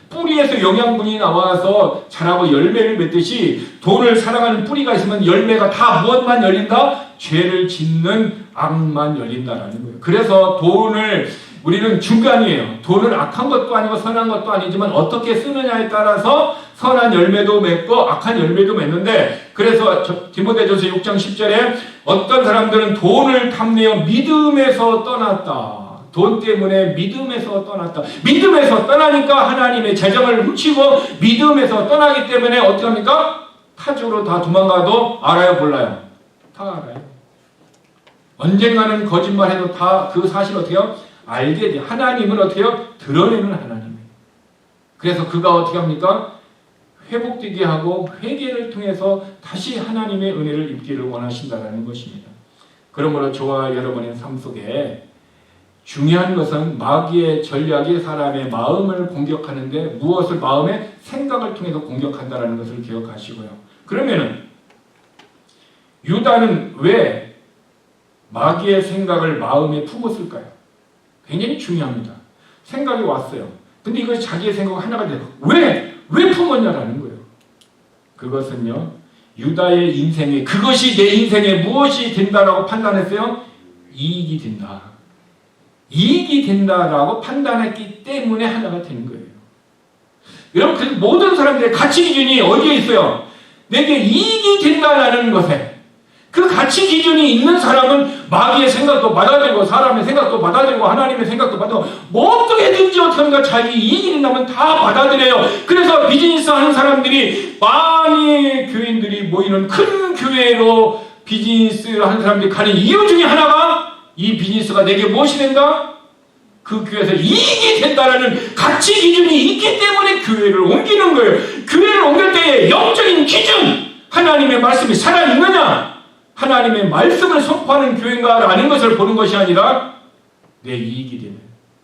뿌리에서 영양분이 나와서 자라고 열매를 맺듯이 돈을 사랑하는 뿌리가 있으면 열매가 다 무엇만 열린다? 죄를 짓는 악만 열린다는 거예요. 그래서 돈을 우리는 중간이에요. 돈을 악한 것도 아니고 선한 것도 아니지만 어떻게 쓰느냐에 따라서 선한 열매도 맺고 악한 열매도 맺는데, 그래서 디모데전서 6장 10절에 어떤 사람들은 돈을 탐내어 믿음에서 떠났다. 돈 때문에 믿음에서 떠났다. 믿음에서 떠나니까 하나님의 재정을 훔치고 믿음에서 떠나기 때문에 어떻게 합니까? 타주로 다 도망가도 알아요? 몰라요? 다 알아요. 언젠가는 거짓말해도 다 그 사실을 어떻게 해요? 알게 돼요. 하나님은 어떻게 해요? 드러내는 하나님이에요. 그래서 그가 어떻게 합니까? 회복되게 하고 회개를 통해서 다시 하나님의 은혜를 입기를 원하신다는 것입니다. 그러므로 저와 여러분의 삶 속에 중요한 것은 마귀의 전략이 사람의 마음을 공격하는데 무엇을 마음의 생각을 통해서 공격한다는 것을 기억하시고요. 그러면은 유다는 왜 마귀의 생각을 마음에 품었을까요? 굉장히 중요합니다. 생각이 왔어요. 근데 이것이 자기의 생각 하나가 돼요. 왜 품었냐라는 거예요. 그것은요, 유다의 인생에 그것이 내 인생에 무엇이 된다라고 판단했어요? 이익이 된다. 이익이 된다라고 판단했기 때문에 하나가 되는 거예요. 여러분, 그 모든 사람들의 가치 기준이 어디에 있어요? 내게 이익이 된다라는 것에. 그 가치 기준이 있는 사람은 마귀의 생각도 받아들이고 사람의 생각도 받아들이고 하나님의 생각도 받아들이고 뭐 어떻게든지 어떻게 자기 이익이 된다면 다 받아들여요. 그래서 비즈니스 하는 사람들이 많이 교인들이 모이는 큰 교회로 비즈니스 하는 사람들이 가는 이유 중에 하나가 이 비즈니스가 내게 무엇이 된다? 그 교회에서 이익이 된다라는 가치 기준이 있기 때문에 교회를 옮기는 거예요. 교회를 옮길 때의 영적인 기준, 하나님의 말씀이 살아있느냐? 하나님의 말씀을 선포하는 교회인가라는 것을 보는 것이 아니라 내 이익이 되면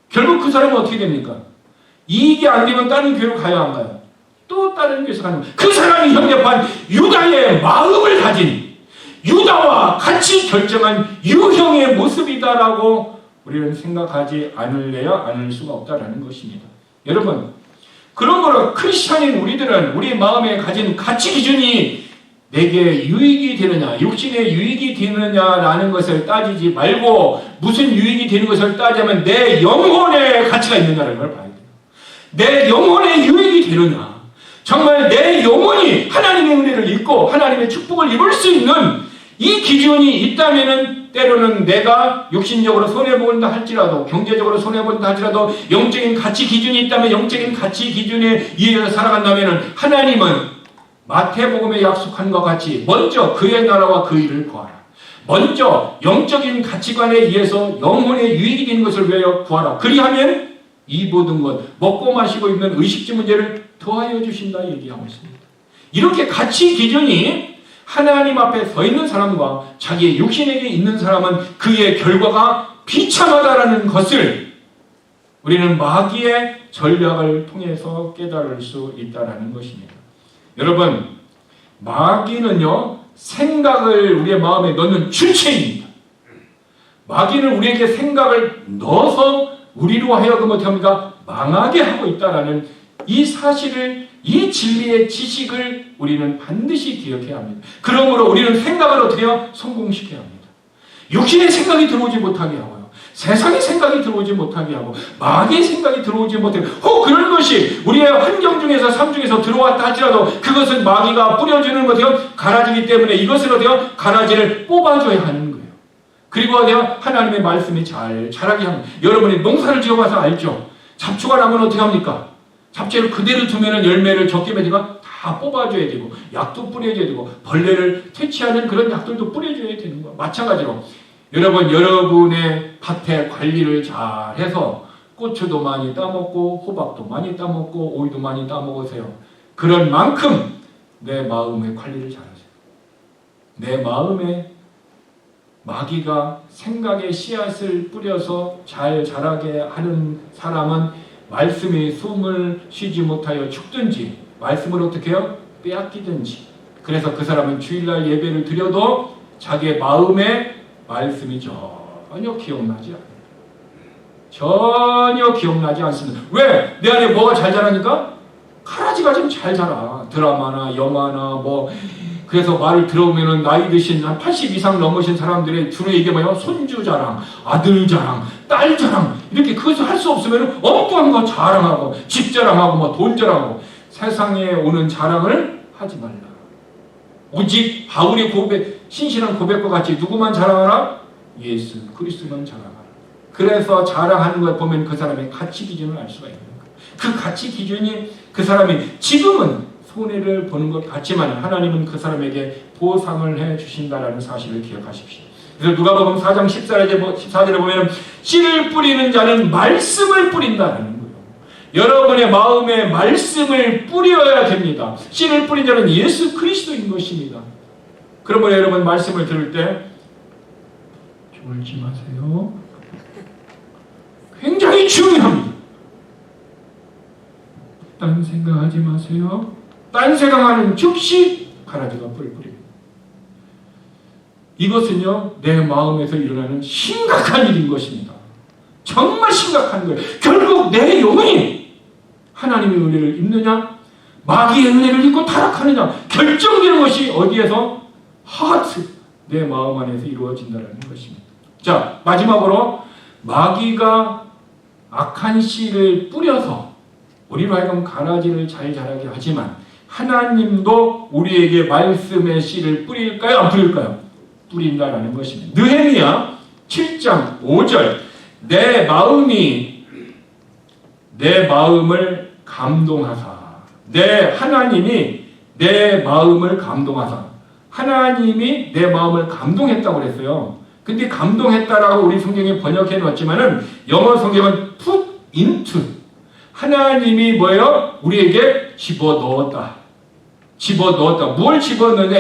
결국 그 사람은 어떻게 됩니까? 이익이 안 되면 다른 교회로 가야 한가요? 또 다른 교회에서 가는 거예요. 그 사람이 현대판 유다의 마음을 가진 유다와 같이 결정한 유형의 모습이다라고 우리는 생각하지 않을 수가 없다라는 것입니다. 여러분, 그러므로 크리스찬인 우리들은 우리 마음에 가진 가치 기준이 내게 유익이 되느냐, 육신에 유익이 되느냐라는 것을 따지지 말고 무슨 유익이 되는 것을 따지면 내 영혼의 가치가 있느냐는 걸 봐야 돼요. 내 영혼의 유익이 되느냐, 정말 내 영혼이 하나님의 은혜를 입고 하나님의 축복을 입을 수 있는 이 기준이 있다면은 때로는 내가 육신적으로 손해본다 할지라도, 경제적으로 손해본다 할지라도 영적인 가치 기준이 있다면 영적인 가치 기준에 의해서 살아간다면은 하나님은 마태복음에 약속한 것 같이 먼저 그의 나라와 그 일을 구하라. 먼저 영적인 가치관에 의해서 영혼의 유익이 되는 것을 위하여 구하라. 그리하면 이 모든 것, 먹고 마시고 입는 의식주 문제를 더하여 주신다 얘기하고 있습니다. 이렇게 가치 기준이 하나님 앞에 서 있는 사람과 자기의 육신에게 있는 사람은 그의 결과가 비참하다라는 것을 우리는 마귀의 전략을 통해서 깨달을 수 있다는 것입니다. 여러분, 마귀는요, 생각을 우리의 마음에 넣는 주체입니다. 마귀는 우리에게 생각을 넣어서 우리로 하여금 어떻게 합니까? 망하게 하고 있다라는 이 사실을, 이 진리의 지식을 우리는 반드시 기억해야 합니다. 그러므로 우리는 생각을 어떻게 해요? 성공시켜야 합니다. 육신의 생각이 들어오지 못하게 하고요. 세상의 생각이 들어오지 못하게 하고 마귀의 생각이 들어오지 못하게 하고 그런 것이 우리의 환경 중에서 삶 중에서 들어왔다 할지라도 그것은 마귀가 뿌려주는 것이요 가라지기 때문에 이것을 어디요? 가라지를 뽑아줘야 하는 거예요. 그리고 어디요? 하나님의 말씀이 잘 자라게 합니다. 여러분이 농사를 지어봐서 알죠? 잡초가 나면 어떻게 합니까? 잡초를 그대로 두면은 열매를 적게 맺으니까 다 뽑아줘야 되고 약도 뿌려줘야 되고 벌레를 퇴치하는 그런 약들도 뿌려줘야 되는 거예요. 마찬가지로 여러분, 여러분의 밭에 관리를 잘 해서 고추도 많이 따먹고 호박도 많이 따먹고 오이도 많이 따먹으세요. 그런 만큼 내 마음의 관리를 잘하세요. 내 마음에 마귀가 생각의 씨앗을 뿌려서 잘 자라게 하는 사람은 말씀이 숨을 쉬지 못하여 죽든지 말씀을 어떻게 해요? 빼앗기든지. 그래서 그 사람은 주일날 예배를 드려도 자기의 마음에 말씀이 전혀 기억나지 않아요. 전혀 기억나지 않습니다. 왜? 내 안에 뭐가 잘 자라니까? 가라지가 좀 잘 자라. 드라마나 영화나 뭐 그래서 말을 들어보면은 나이 드신 한 80 이상 넘으신 사람들의 주로 얘기 뭐예요? 손주 자랑, 아들 자랑, 딸 자랑 이렇게 그것을 할 수 없으면 엉뚱한 거 자랑하고 집 자랑하고 뭐 돈 자랑하고 세상에 오는 자랑을 하지 말라. 오직 바울의 고백, 신실한 고백과 같이 누구만 자랑하라? 예수 그리스도만 자랑하라. 그래서 자랑하는 걸 보면 그 사람의 가치 기준을 알 수가 있는 거예요. 그 가치 기준이 그 사람이 지금은 손해를 보는 것 같지만 하나님은 그 사람에게 보상을 해 주신다라는 사실을 기억하십시오. 그래서 누가복음 4장 14절에 보면 씨를 뿌리는 자는 말씀을 뿌린다는 거예요. 여러분의 마음에 말씀을 뿌려야 됩니다. 씨를 뿌린 자는 예수 그리스도인 것입니다. 그러므로 여러분 말씀을 들을 때 졸지 마세요. 굉장히 중요합니다. 딴 생각하지 마세요. 딴 생각하는 즉시 가라지가 뿔 뿌립니다. 이것은요 내 마음에서 일어나는 심각한 일인 것입니다. 정말 심각한 거예요. 결국 내 영혼이 하나님의 은혜를 입느냐 마귀의 은혜를 입고 타락하느냐 결정되는 것이 어디에서? 하트, 내 마음 안에서 이루어진다는 것입니다. 자, 마지막으로 마귀가 악한 씨를 뿌려서 우리로 하여금 가라지를 잘 자라게 하지만 하나님도 우리에게 말씀의 씨를 뿌릴까요? 안 뿌릴까요? 뿌린다라는 것입니다. 느헤미야 7장 5절 내 마음을 감동하사 하나님이 내 마음을 감동하사 하나님이 내 마음을 감동했다고 그랬어요. 근데 감동했다라고 우리 성경에 번역해 놓았지만은 영어 성경은 put into 하나님이 뭐예요? 우리에게 집어넣었다. 뭘 집어넣느냐?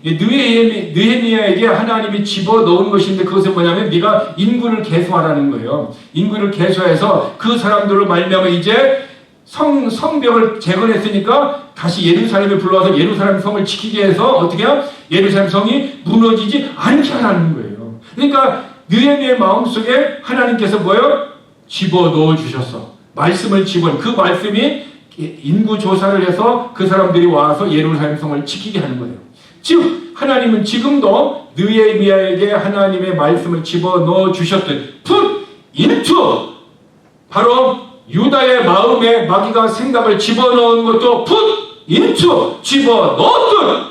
느헤미야에게 하나님이 집어넣은 것인데 그것은 뭐냐면 네가 인구를 계수하라는 거예요. 인구를 계수해서 그 사람들로 말미암아 이제 성벽을 재건했으니까 다시 예루살렘에 불러와서 예루살렘 성을 지키게 해서 어떻게 해요? 예루살렘 성이 무너지지 않게 하라는 거예요. 그러니까 느헤미야의 마음속에 하나님께서 뭐예요? 집어넣어 주셨어. 말씀을 그 말씀이 인구 조사를 해서 그 사람들이 와서 예루살렘 성을 지키게 하는 거예요. 즉 하나님은 지금도 느헤미야에게 하나님의 말씀을 집어넣어 주셨듯 put into 바로 유다의 마음에 마귀가 생각을 집어넣은 것도 put into 집어넣듯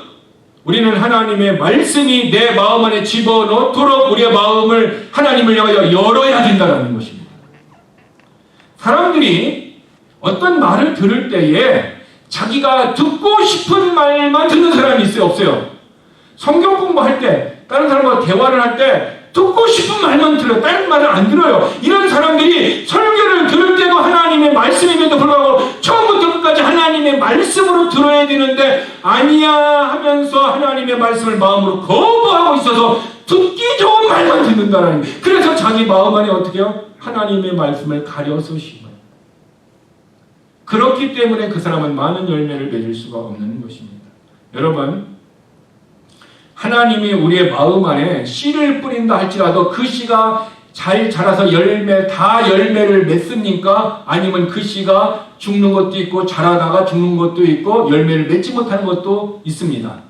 우리는 하나님의 말씀이 내 마음 안에 집어넣도록 우리의 마음을 하나님을 향하여 열어야 된다는 것입니다. 사람들이 어떤 말을 들을 때에 자기가 듣고 싶은 말만 듣는 사람이 있어요? 없어요? 성경 공부할 때 다른 사람과 대화를 할 때 듣고 싶은 말만 들어요. 다른 말을 안 들어요. 이런 사람들이 설교를 들을 때도 하나님의 말씀임에도 불구하고 처음부터 끝까지 하나님의 말씀으로 들어야 되는데 아니야 하면서 하나님의 말씀을 마음으로 거부하고 있어서 듣기 좋은 말만 듣는다라는 거예요. 그래서 자기 마음 안에 어떻게 해요? 하나님의 말씀을 가려서 심어요. 그렇기 때문에 그 사람은 많은 열매를 맺을 수가 없는 것입니다. 여러분, 하나님이 우리의 마음 안에 씨를 뿌린다 할지라도 그 씨가 잘 자라서 열매를 맺습니까? 아니면 그 씨가 죽는 것도 있고 자라다가 죽는 것도 있고 열매를 맺지 못하는 것도 있습니다.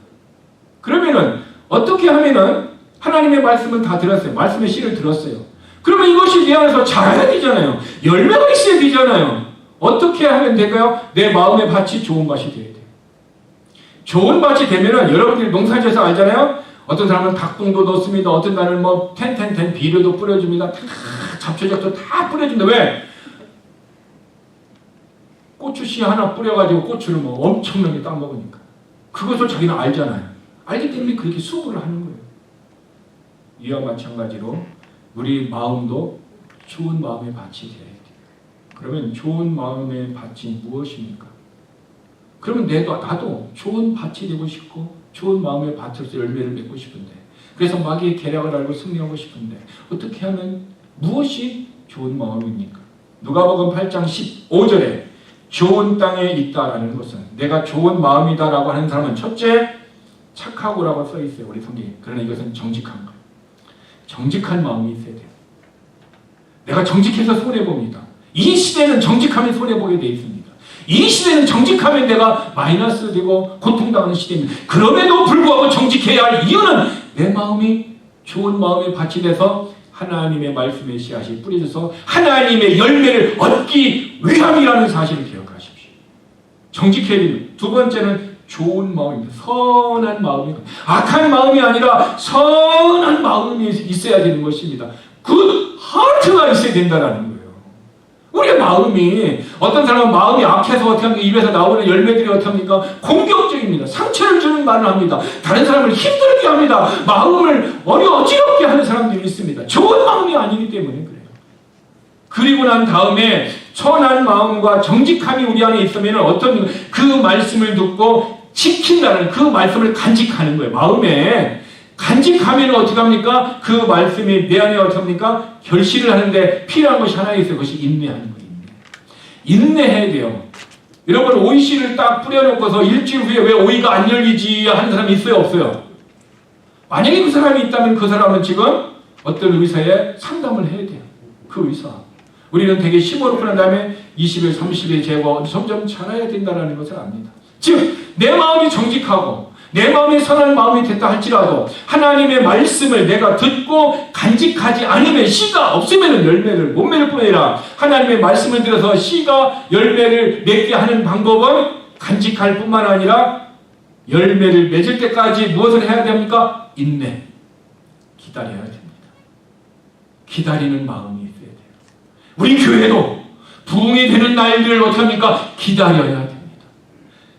그러면은 어떻게 하면은 하나님의 말씀은 다 들었어요. 말씀의 씨를 들었어요. 그러면 이것이 내 안에서 자라야 되잖아요. 열매가 있어야 되잖아요. 어떻게 하면 될까요? 내 마음의 밭이 좋은 밭이 돼야 돼요. 좋은 밭이 되면은 여러분들이 농사지어서 알잖아요. 어떤 사람은 닭똥도 넣습니다. 어떤 사람은 뭐 텐 비료도 뿌려줍니다. 잡초작도 다 뿌려줍니다. 왜? 고추씨 하나 뿌려가지고 고추를 뭐 엄청나게 따먹으니까. 그것을 자기는 알잖아요. 알기 때문에 그렇게 수고를 하는 거예요. 이와 마찬가지로 우리 마음도 좋은 마음의 밭이 돼야 돼요. 그러면 좋은 마음의 밭이 무엇입니까? 그러면 나도 좋은 밭이 되고 싶고 좋은 마음의 밭에서 열매를 맺고 싶은데 그래서 마귀의 계략을 알고 승리하고 싶은데 어떻게 하면 무엇이 좋은 마음입니까? 누가복음 8장 15절에 좋은 땅에 있다라는 것은 내가 좋은 마음이다라고 하는 사람은 첫째 착하고라고 써 있어요. 우리 성경에. 그러나 이것은 정직한 거예요. 정직한 마음이 있어야 돼요. 내가 정직해서 손해봅니다. 이 시대는 정직하면 손해보게 돼 있습니다. 이 시대는 정직하면 내가 마이너스 되고 고통당하는 시대입니다. 그럼에도 불구하고 정직해야 할 이유는 내 마음이 좋은 마음의 밭이 돼서 하나님의 말씀의 씨앗이 뿌려져서 하나님의 열매를 얻기 위함이라는 사실을 기억하십시오. 정직해야 됩니다. 두 번째는 좋은 마음입니다. 선한 마음입니다. 악한 마음이 아니라 선한 마음이 있어야 되는 것입니다. 굿 하트가 있어야 된다는 거예요. 우리의 마음이 어떤 사람은 마음이 악해서 어떻게 합니까? 입에서 나오는 열매들이 어떻게 합니까? 공격적입니다. 상처를 주는 말을 합니다. 다른 사람을 힘들게 합니다. 마음을 어지럽게 하는 사람들이 있습니다. 좋은 마음이 아니기 때문에 그래요. 그리고 난 다음에 선한 마음과 정직함이 우리 안에 있으면 어떤 그 말씀을 듣고 지킨다는 그 말씀을 간직하는 거예요. 마음에 간직하면 어떻게 합니까? 그 말씀이 내 안에 어떻게 합니까? 결실을 하는데 필요한 것이 하나 있어요. 그것이 인내하는 거예요. 인내해야 돼요. 여러분 오이씨를 딱 뿌려놓고서 일주일 후에 왜 오이가 안 열리지 하는 사람이 있어요? 없어요? 만약에 그 사람이 있다면 그 사람은 지금 어떤 의사에 상담을 해야 돼요. 그 의사. 우리는 되게 15를 난 다음에 20일, 30일 재고 점점 자라야 된다는 것을 압니다. 즉 내 마음이 정직하고 내 마음이 선한 마음이 됐다 할지라도 하나님의 말씀을 내가 듣고 간직하지 않으면 씨가 없으면 열매를 못 맺을 뿐 아니라 하나님의 말씀을 들어서 씨가 열매를 맺게 하는 방법은 간직할 뿐만 아니라 열매를 맺을 때까지 무엇을 해야 됩니까? 인내. 기다려야 됩니다. 기다리는 마음이 있어야 돼요. 우리 교회도 부흥이 되는 날들을 어떻게 합니까? 기다려야 됩니다.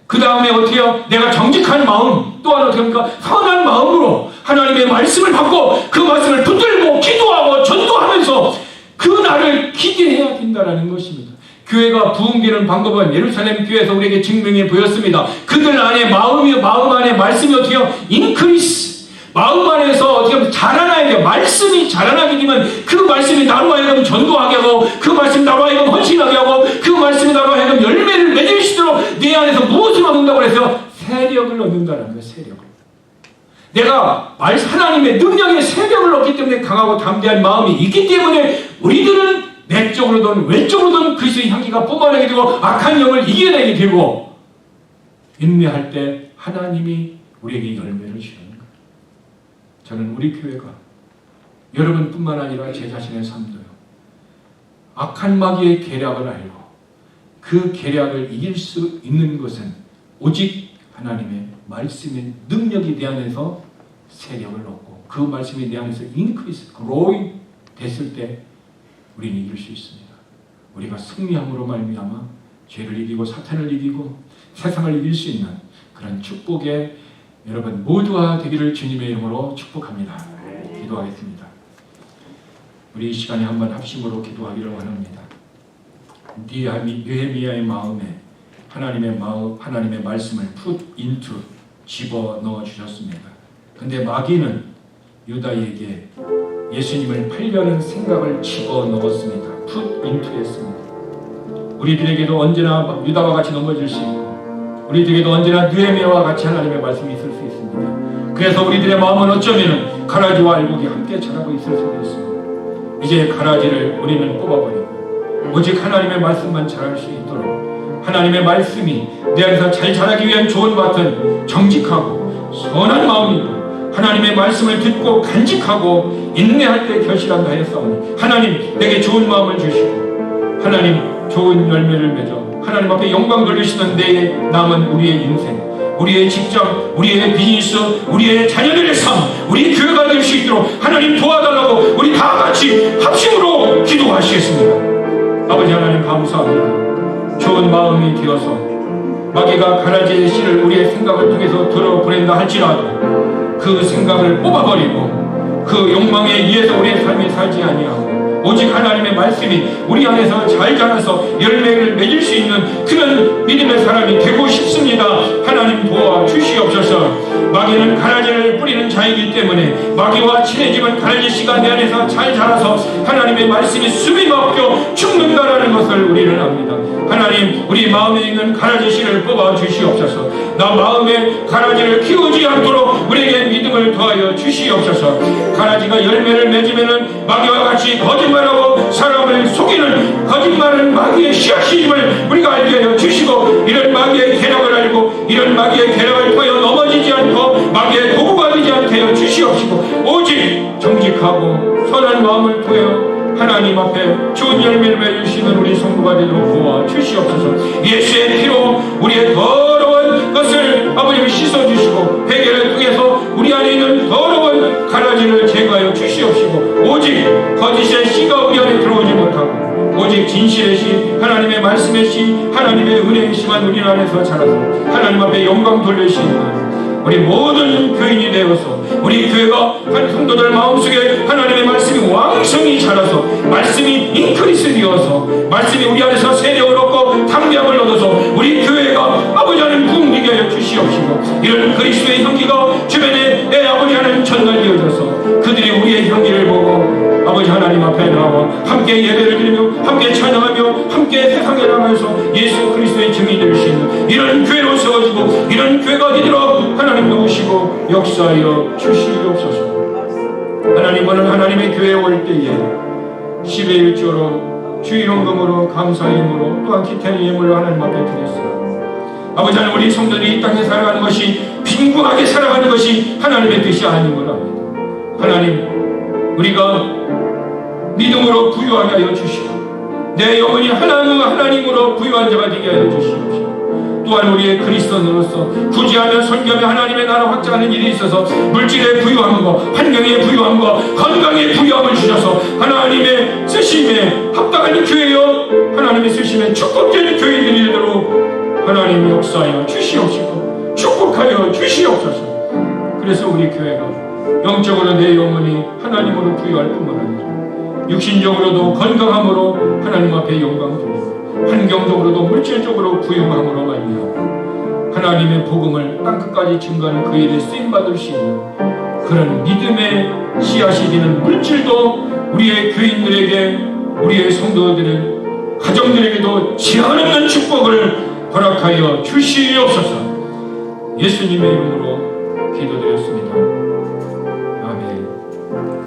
그 다음에 어떻게 해요? 내가 정직한 마음, 또한 어떻게 합니까? 선한 마음으로 하나님의 말씀을 받고 그 말씀을 붙들고 기도하고 전도하면서 그 날을 기대해야 된다는 것입니다. 교회가 부흥되는 방법은 예루살렘 교회에서 우리에게 증명해 보였습니다. 그들 안에 마음 안에 말씀이 어떻게 해요? 인크리스. 마음 안에서 어떻게 하면 자라나야 돼요. 말씀이 자라나게 되면 그 말씀이 나로 하여금 전도하게 하고, 그 말씀이 나로 하여금 헌신하게 하고, 그 말씀이 나로 하여금 열매를 맺을 수 있도록 내 안에서 무엇을 얻는다고 해서 세력을 얻는다는 거예요. 세력을. 내가 하나님의 능력의 세력을 얻기 때문에 강하고 담대한 마음이 있기 때문에 우리들은 내적으로든 외적으로든 그리스도의 향기가 뿜어내게 되고 악한 영을 이겨내게 되고, 인내할 때 하나님이 우리에게 열매를 주는 거예요. 저는 우리 교회가 여러분뿐만 아니라 제 자신의 삶도요, 악한 마귀의 계략을 알고 그 계략을 이길 수 있는 것은 오직 하나님의 말씀의 능력이 내 안에서 세력을 얻고 그 말씀이 내 안에서 increase, growing 됐을 때 우리는 이길 수 있습니다. 우리가 승리함으로 말미암아 죄를 이기고 사탄을 이기고 세상을 이길 수 있는 그런 축복의 여러분 모두가 되기를 주님의 이름으로 축복합니다. 기도하겠습니다. 우리 이 시간에 한번 합심으로 기도하기를 원합니다. 느헤미야의 마음에 하나님의 말씀을 put into 집어넣어 주셨습니다. 근데 마귀는 유다에게 예수님을 팔려는 생각을 집어넣었습니다. put into 했습니다. 우리들에게도 언제나 유다와 같이 넘어질 수 있고, 우리들에게도 언제나 느헤미야와 같이 하나님의 말씀이 있을 수 있습니다. 그래서 우리들의 마음은 어쩌면 가라지와 알곡이 함께 자라고 있을 수도 있습니다. 이제 가라지를 우리는 뽑아버리고 오직 하나님의 말씀만 자랄 수 있도록 하나님의 말씀이 내 안에서 잘 자라기 위한 좋은 밭은 정직하고 선한 마음이고 하나님의 말씀을 듣고 간직하고 인내할 때 결실한다 했사오니, 하나님 내게 좋은 마음을 주시고 하나님 좋은 열매를 맺어 하나님 앞에 영광 돌리시는 내 남은 우리의 인생, 우리의 직장, 우리의 비즈니스, 우리의 자녀들의 삶, 우리 교회가 될 수 있도록 하나님 도와달라고 우리 다 같이 합심으로 기도하시겠습니다. 아버지 하나님 감사합니다. 좋은 마음이 되어서 마귀가 가라지의 씨를 우리의 생각을 통해서 들어보낸다 할지라도 그 생각을 뽑아버리고 그 욕망에 의해서 우리의 삶이 살지 아니하고 오직 하나님의 말씀이 우리 안에서 잘 자라서 열매를 맺을 수 있는 그런 믿음의 사람이 되고 싶습니다. 하나님 도와주시옵소서. 마귀는 가라지를 뿌리는 자이기 때문에 마귀와 친해지면 가라지 씨가 내 안에서 잘 자라서 하나님의 말씀이 숨이 막혀 죽는다라는 것을 우리는 압니다. 하나님 우리 마음에 있는 가라지 씨를 뽑아 주시옵소서. 나 마음에 가라지를 키우지 않도록 우리에게 믿음을 더하여 주시옵소서. 가라지가 열매를 맺으면 마귀와 같이 거짓말하고 사람을 속이는 거짓말은 마귀의 씨앗임을 우리가 알게 하여 주시고, 이런 마귀의 계략을 알고 이런 마귀의 계략을 통하여 넘어지지 않고 마귀의 도구가 되지 않게 하여 주시옵시고, 오직 정직하고 선한 마음을 통하여 하나님 앞에 좋은 열매를 맺으시는 우리 성도가 되도록 도와주시옵소서. 예수의 피로 우리의 더러운 것을 아버님 씻어주시고 회개를 통해서 우리 안에 있는 더러운 가라지를 제거하여 주시옵시고, 오직 거짓의 씨가 우리 안에 들어오지 못하고 오직 진실의 씨, 하나님의 말씀의 씨, 하나님의 은혜의 씨만 우리 안에서 자라서 하나님 앞에 영광 돌릴 수 있는 우리 모든 교인이 되어서 우리 교회가 한 성도들 마음속에 하나님의 말씀이 왕성히 자라서 말씀이 인크리스 되어서 말씀이 우리 안에서 세력을 얻고 담대함을 얻어서 우리 교회가 아버지 하나님 부흥되게 하여 주시옵시고, 이런 그리스도의 향기가 주변에 내 아버지 하나님 전달되어져서 그들이 우리의 향기를 보고 아버지 하나님 앞에 나와 함께 예배를 드리며 함께 찬양하며 함께 세상에 나가서 예수 그리스도의 증인이 될 수 있는 이런 교회로 세워지고 이런 교회가 되도록 하나님 도우시고 역사하여 주시옵소서. 하나님은 하나님의 교회에 올 때에 10의 1조로 주일원금으로 감사임으로 또한 기타의 예물로 하나님 앞에 드렸습니다. 아버지 하나님 우리 성도들이 이 땅에 살아가는 것이 빈궁하게 살아가는 것이 하나님의 뜻이 아닌 걸 압니다. 하나님 우리가 믿음으로 부유하게 하여 주시고 내 영혼이 하나님으로 부유한 자가 되게 하여 주시옵시고, 또한 우리의 그리스도인으로서 구제하며 선교하며 하나님의 나라 확장하는 일이 있어서 물질의 부유함과 환경의 부유함과 건강의 부유함을 주셔서 하나님의 쓰심에 합당한 교회여 하나님의 쓰심에 축복된 교회들이 되도록 하나님 역사하여 주시옵시고 축복하여 주시옵소서. 그래서 우리 교회가 영적으로 내 영혼이 하나님으로 부유할 뿐만 아니라 육신적으로도 건강함으로 하나님 앞에 영광 돌리고 환경적으로도 물질적으로 부유함으로 말미암아 하나님의 복음을 땅끝까지 증거하는 그 일에 쓰임받을 수 있는 그런 믿음의 씨앗이 되는 물질도 우리의 교인들에게, 우리의 성도들의 가정들에게도 제한 없는 축복을 허락하여 주시옵소서. 예수님의 이름으로 기도드렸습니다.